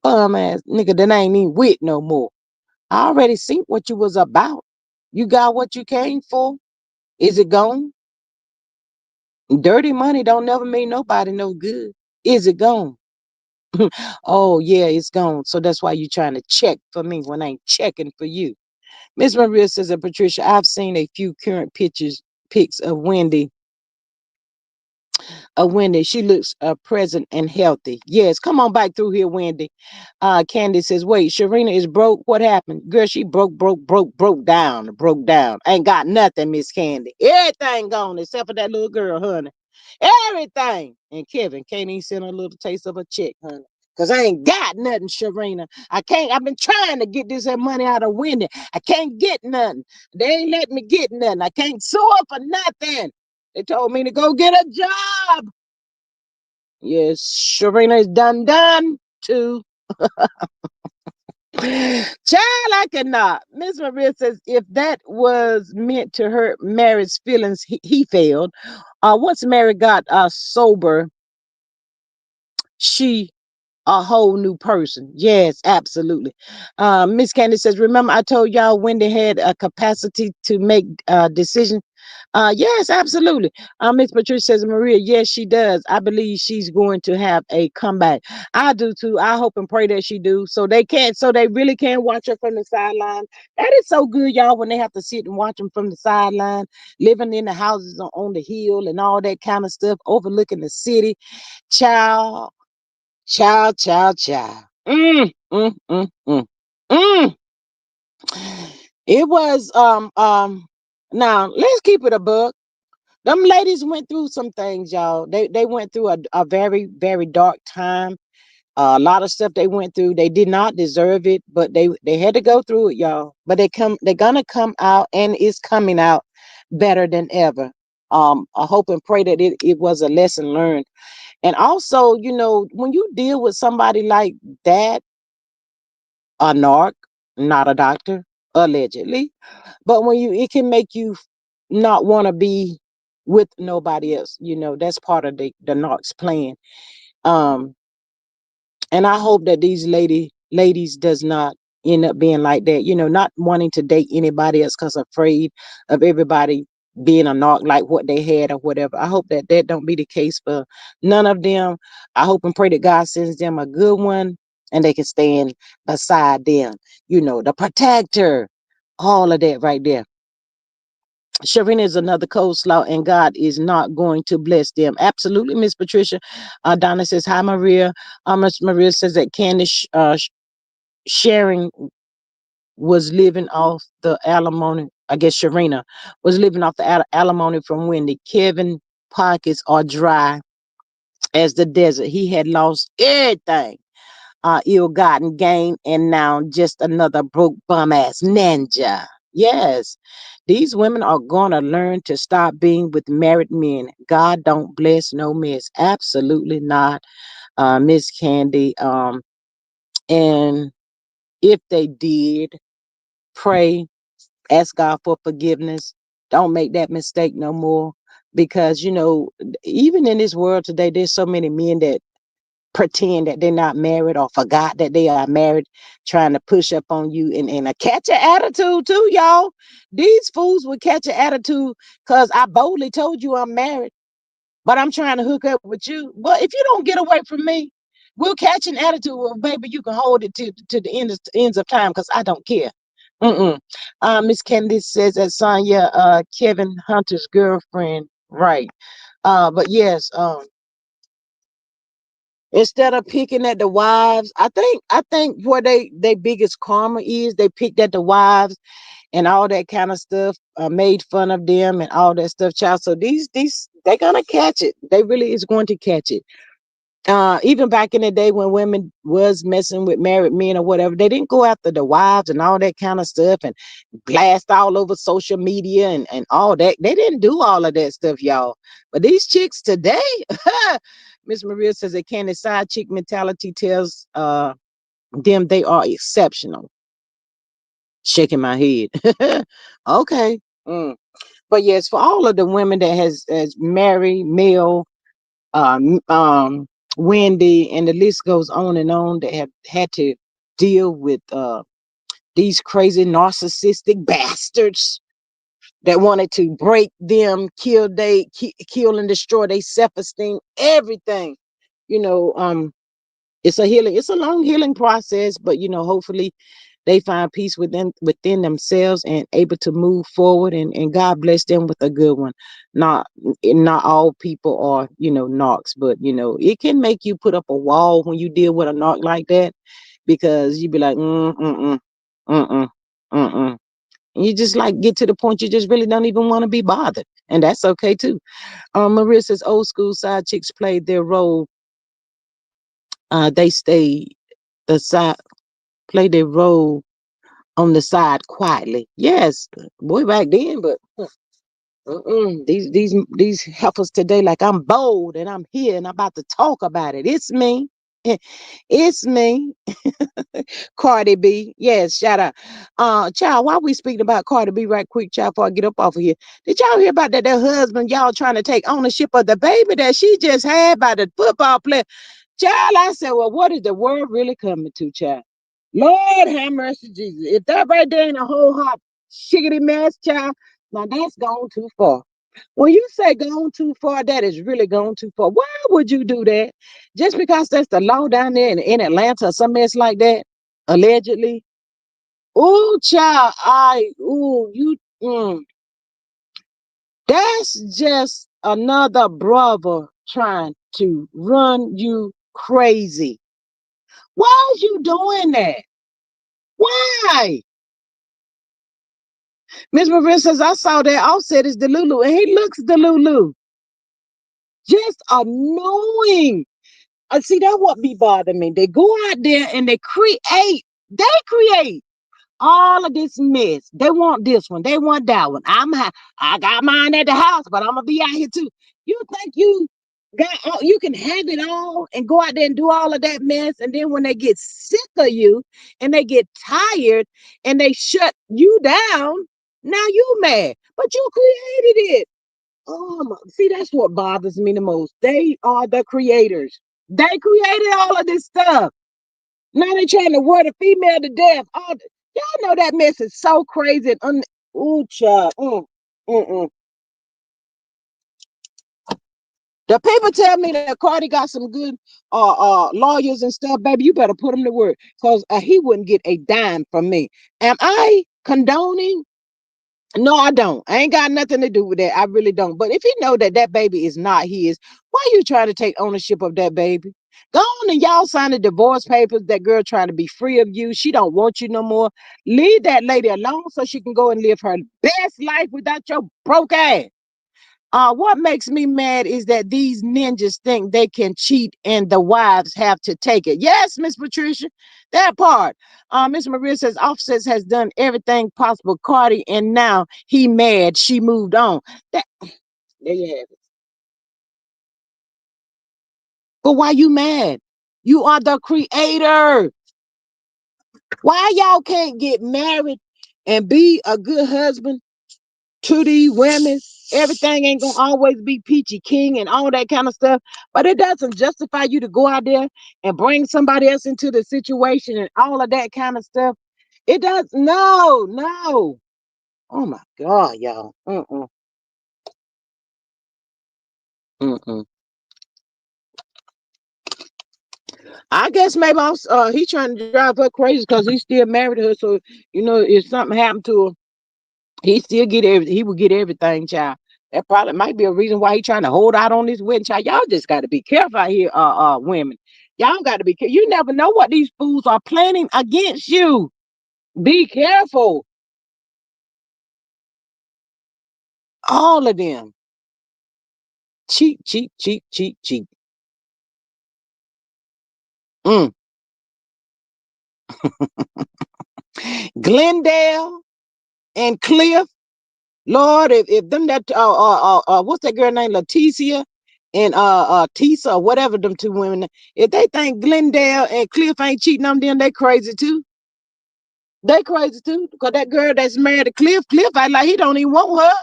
bum ass nigga that ain't even with no more? I already seen what you was about. You got what you came for. Is it gone? Dirty money don't never mean nobody no good. Is it gone? Oh yeah, it's gone. So that's why you trying to check for me when I ain't checking for you. Miss Maria says, and Patricia, I've seen a few current pics of Wendy. She looks present and healthy. Yes, come on back through here, Wendy. Candy says, wait, Sharina is broke. What happened? Girl, she broke down, broke down. Ain't got nothing, Miss Candy. Everything gone except for that little girl, honey. Everything. And Kevin can't even send her a little taste of a check, honey. Cause I ain't got nothing, Sharina. I can't. I've been trying to get this money out of Wendy. I can't get nothing. They ain't letting me get nothing. I can't sue her for nothing. They told me to go get a job. Yes, Sharina is done too. Child, I cannot. Miss Maria says if that was meant to hurt Mary's feelings, he failed. Once Mary got sober, she a whole new person. Yes, absolutely. Miss Candy says, remember I told y'all Wendy had a capacity to make decisions. Yes, absolutely. Miss Patricia says, Maria, yes, she does. I believe she's going to have a comeback. I do too. I hope and pray that she do. So they really can watch her from the sideline. That is so good, y'all, when they have to sit and watch them from the sideline, living in the houses on the hill and all that kind of stuff, overlooking the city. Child, child. Mm, mm, mm, mm. Mm. It was now let's keep it a book. Them ladies went through some things, y'all. They went through a very, very dark time. A lot of stuff they went through. They did not deserve it, but they had to go through it, y'all. But they're gonna come out and it's coming out better than ever. I hope and pray that it was a lesson learned. And also, when you deal with somebody like that, a narc, not a doctor, allegedly. But when it can make you not want to be with nobody else. That's part of the narc's plan. Um, and I hope that these ladies does not end up being like that. Not wanting to date anybody else because afraid of everybody being a narc like what they had or whatever. I hope that don't be the case for none of them. I hope and pray that God sends them a good one and they can stand beside them. The protector, all of that right there. Sharina is another coleslaw, and God is not going to bless them. Absolutely, Miss Patricia. Donna says, hi, Maria. Miss Maria says that Candace sharing was living off the alimony. I guess Sharina was living off the alimony from Wendy. Kevin pockets are dry as the desert. He had lost everything. ill-gotten gain, and now just another broke bum ass ninja. Yes, these women are gonna learn to stop being with married men. God don't bless no miss. Absolutely not, Miss Candy. And if they did, pray, ask God for forgiveness. Don't make that mistake no more. Because even in this world today, there's so many men that pretend that they're not married or forgot that they are married, trying to push up on you and catch an attitude too, y'all. These fools will catch an attitude because I boldly told you I'm married, but I'm trying to hook up with you. But if you don't get away from me, we'll catch an attitude. Well, baby, you can hold it to the ends of time because I don't care. Mm-mm. Miss Candice says that Sonya, Kevin Hunter's girlfriend, right? But yes, instead of picking at the wives, I think where they biggest karma is, they picked at the wives and all that kind of stuff, made fun of them and all that stuff, child. So these they're gonna catch it. They really is going to catch it. Even back in the day when women was messing with married men or whatever, they didn't go after the wives and all that kind of stuff and blast all over social media and all that. They didn't do all of that stuff, y'all. But these chicks today, Miss Maria says a candy side chick mentality tells them they are exceptional. Shaking my head. Okay. Mm. But yes, for all of the women that has married male, um, um, Wendy, and the list goes on and on, that have had to deal with these crazy narcissistic bastards that wanted to break them, kill and destroy their self-esteem, everything. You know, it's a long healing process, but hopefully they find peace within themselves and able to move forward, and God bless them with a good one. Not not all people are, knocks, but it can make you put up a wall when you deal with a knock like that, because you be like, mm, mm. And you just like get to the point you just really don't even want to be bothered. And that's okay too. Maria says old school side chicks played their role. They stayed the side play their role on the side quietly. Yes, boy, back then, but these heifers today, like I'm bold and I'm here and I'm about to talk about it. It's me. It's me. Cardi B. Yes, shout out. Child, while we speaking about Cardi B right quick, child, before I get up off of here. Did y'all hear about that their husband, y'all trying to take ownership of the baby that she just had by the football player? Child, I said, well, what is the world really coming to, child? Lord have mercy, Jesus. If that right there ain't a whole hot shiggity mess, child, now that's gone too far. When you say gone too far, that is really gone too far. Why would you do that? Just because that's the law down there in Atlanta or some mess like that, allegedly. Ooh, child, that's just another brother trying to run you crazy. Why is you doing that? Why? Miss Maria says, I saw that Offset is the Lulu, and he looks the Lulu. Just annoying. I see that what be bothering me. They go out there and they create all of this mess. They want this one, they want that one. I got mine at the house, but I'm gonna be out here too. You think you can have it all and go out there and do all of that mess, and then when they get sick of you and they get tired and they shut you down, now you mad. But you created it. Oh my, see, that's what bothers me the most. They are the creators. They created all of this stuff. Now they trying to wear the female to death. Y'all know that mess is so crazy and ooh, child. Mm, mm. The people tell me that Cardi got some good lawyers and stuff, baby. You better put him to work, because he wouldn't get a dime from me. Am I condoning? No, I don't. I ain't got nothing to do with that. I really don't. But if he know that that baby is not his, why you trying to take ownership of that baby? Go on and y'all sign the divorce papers. That girl trying to be free of you. She don't want you no more. Leave that lady alone so she can go and live her best life without your broke ass. What makes me mad is that these ninjas think they can cheat and the wives have to take it. Yes, Miss Patricia, that part. Miss Maria says Offset has done everything possible. Cardi, and now he mad. She moved on. That, there you have it. But why you mad? You are the creator. Why y'all can't get married and be a good husband to these women? Everything ain't gonna always be peachy king and all that kind of stuff. But it doesn't justify you to go out there and bring somebody else into the situation and all of that kind of stuff. It does. No, no. Oh my God, y'all. Mm-mm. I guess maybe he trying to drive her crazy because he's still married to her. So if something happened to her, he would get everything, child. That probably might be a reason why he trying to hold out on this wedding, child. Y'all just got to be careful out here, women. Y'all got to be careful. You never know what these fools are planning against you. Be careful. All of them. Cheap, cheap, cheap, cheap, cheap. Mm. Glendale and Cliff. Lord, if them that what's that girl named Leticia and Tisa or whatever them two women, if they think Glendale and Cliff ain't cheating on them, they crazy too. They crazy too. Because that girl that's married to Cliff act like he don't even want her.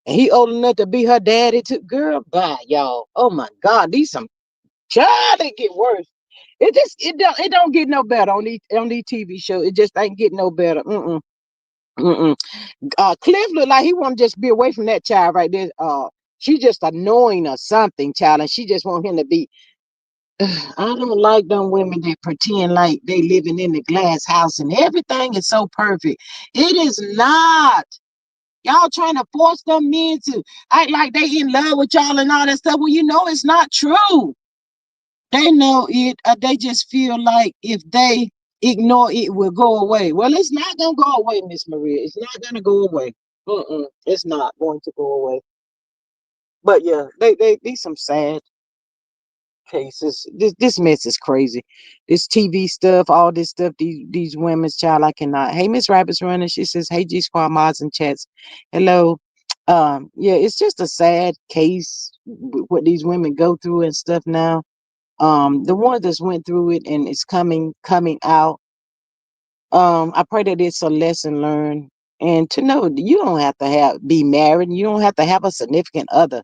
And he old enough to be her daddy too. Girl, bye, y'all. Oh my God, these some child, they get worse. It don't get no better on these TV shows. It just ain't get no better. Mm-mm. Mm-mm. Cliff look like he want to just be away from that child right there. She just annoying or something, child, and she just want him to be. I don't like them women that pretend like they living in the glass house and everything is so perfect. It is not. Y'all trying to force them men to act like they in love with y'all and all that stuff. Well, it's not true. They know it. They just feel like if they ignore it, it will go away. Well, it's not gonna go away, Miss Maria. It's not gonna go away. It's not going to go away. But yeah, they these some sad cases. This mess is crazy. This TV stuff, all this stuff. These women's child, I cannot. Hey, Miss Rabbit's running. She says, "Hey, G Squad mods and chats. Hello." Yeah, it's just a sad case what these women go through and stuff now. The ones that's went through it and it's coming out. I pray that it's a lesson learned and to know that you don't have to be married. You don't have to have a significant other.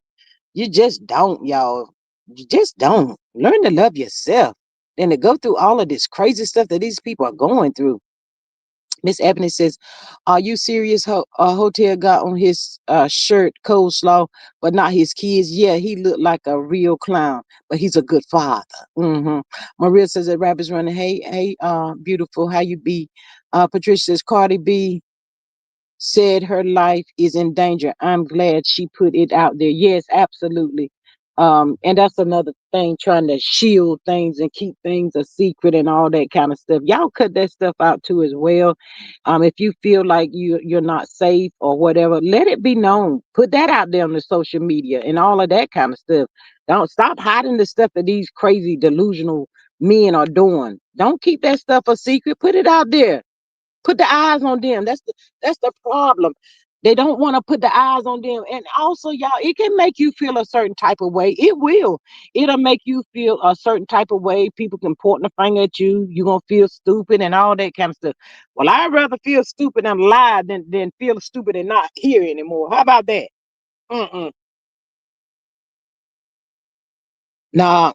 You just don't, y'all. You just don't learn to love yourself. And to go through all of this crazy stuff that these people are going through. Miss Ebony says, "Are you serious? Hotel got on his shirt coleslaw, but not his kids. Yeah, he looked like a real clown, but he's a good father." Maria says that rabbit's running. Hey, hey, beautiful. How you be? Patricia says Cardi B said her life is in danger. I'm glad she put it out there. Yes, absolutely. And that's another thing, trying to shield things and keep things a secret and all that kind of stuff. Y'all cut that stuff out too as well. If you feel like you're not safe or whatever, let it be known. Put that out there on the social media and all of that kind of stuff. Don't stop hiding the stuff that these crazy delusional men are doing. Don't keep that stuff a secret. Put it out there. Put the eyes on them. That's the problem. They don't want to put the eyes on them. And also, y'all, it can make you feel a certain type of way. It will. It'll make you feel a certain type of way. People can point the finger at you. You're gonna feel stupid and all that kind of stuff. Well, I'd rather feel stupid and lie than feel stupid and not hear anymore. How about that? Mm-mm. Nah,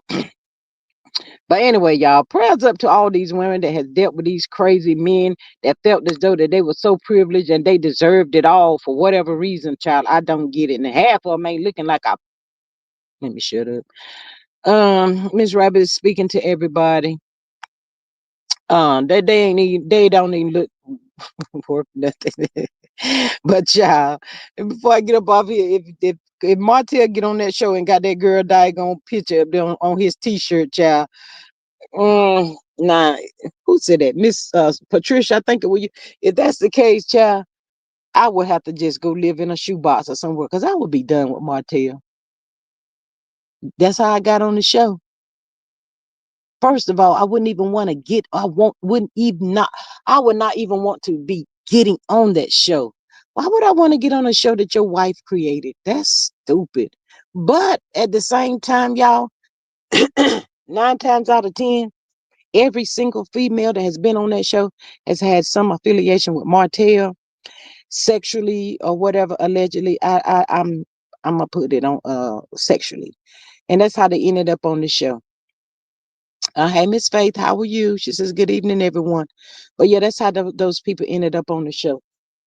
but anyway, y'all, prayers up to all these women that has dealt with these crazy men that felt as though that they were so privileged and they deserved it all for whatever reason, child. I don't get it. And half of them ain't looking like a let me shut up. Miss Rabbit is speaking to everybody. They don't even look for nothing. But child, and before I get up off here, if Martell get on that show and got that girl daggone picture up there on his t-shirt, child. Nah, who said that? Miss Patricia, I think it was you. If that's the case, child, I would have to just go live in a shoebox or somewhere because I would be done with Martell. That's how I got on the show. First of all, I wouldn't even want to get. Wouldn't even not. I would not even want to be getting on that show. Why would I want to get on a show that your wife created? That's stupid. But at the same time, y'all, 9 times out of 10, every single female that has been on that show has had some affiliation with Martell, sexually or whatever, allegedly. I'm gonna put it on sexually, and that's how they ended up on the show. Hey, Miss Faith, how are you? She says, good evening, everyone. But yeah, that's how those people ended up on the show.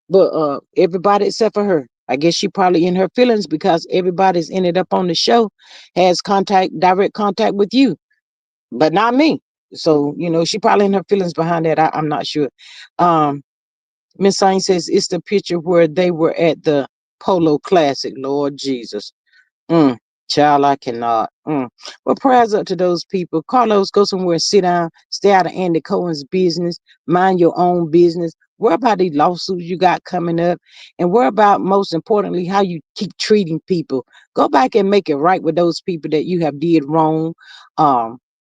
But everybody except for her. I guess she probably in her feelings because everybody's ended up on the show has direct contact with you, but not me. So, she probably in her feelings behind that. I'm not sure. Um, Miss Sain says it's the picture where they were at the Polo Classic. Lord Jesus. Mm, child, I cannot. Well, prayers up to those people. Carlos, go somewhere and sit down. Stay out of Andy Cohen's business. Mind your own business. Worry about these lawsuits you got coming up. And worry about, most importantly, how you keep treating people. Go back and make it right with those people that you have did wrong.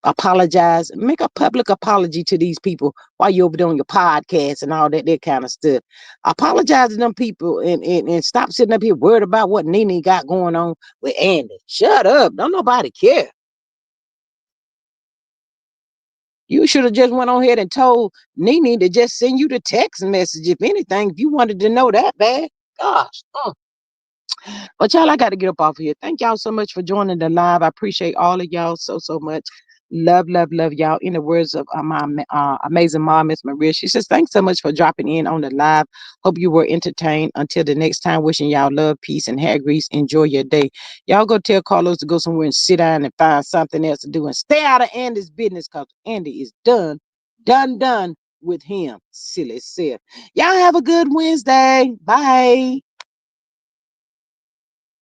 Apologize. Make a public apology to these people while you're over there on your podcast and all that kind of stuff. Apologize to them people and stop sitting up here worried about what Nene got going on with Andy. Shut up. Don't nobody care. You should have just went on ahead and told Nene to just send you the text message, if anything, if you wanted to know that bad. Gosh. But y'all, I got to get up off here. Thank y'all so much for joining the live. I appreciate all of y'all so much. Love, love, love y'all. In the words of my amazing mom, Miss Maria, she says, thanks so much for dropping in on the live. Hope you were entertained. Until the next time, wishing y'all love, peace, and hair grease. Enjoy your day. Y'all go tell Carlos to go somewhere and sit down and find something else to do and stay out of Andy's business because Andy is done with him. Silly self. Y'all have a good Wednesday. Bye.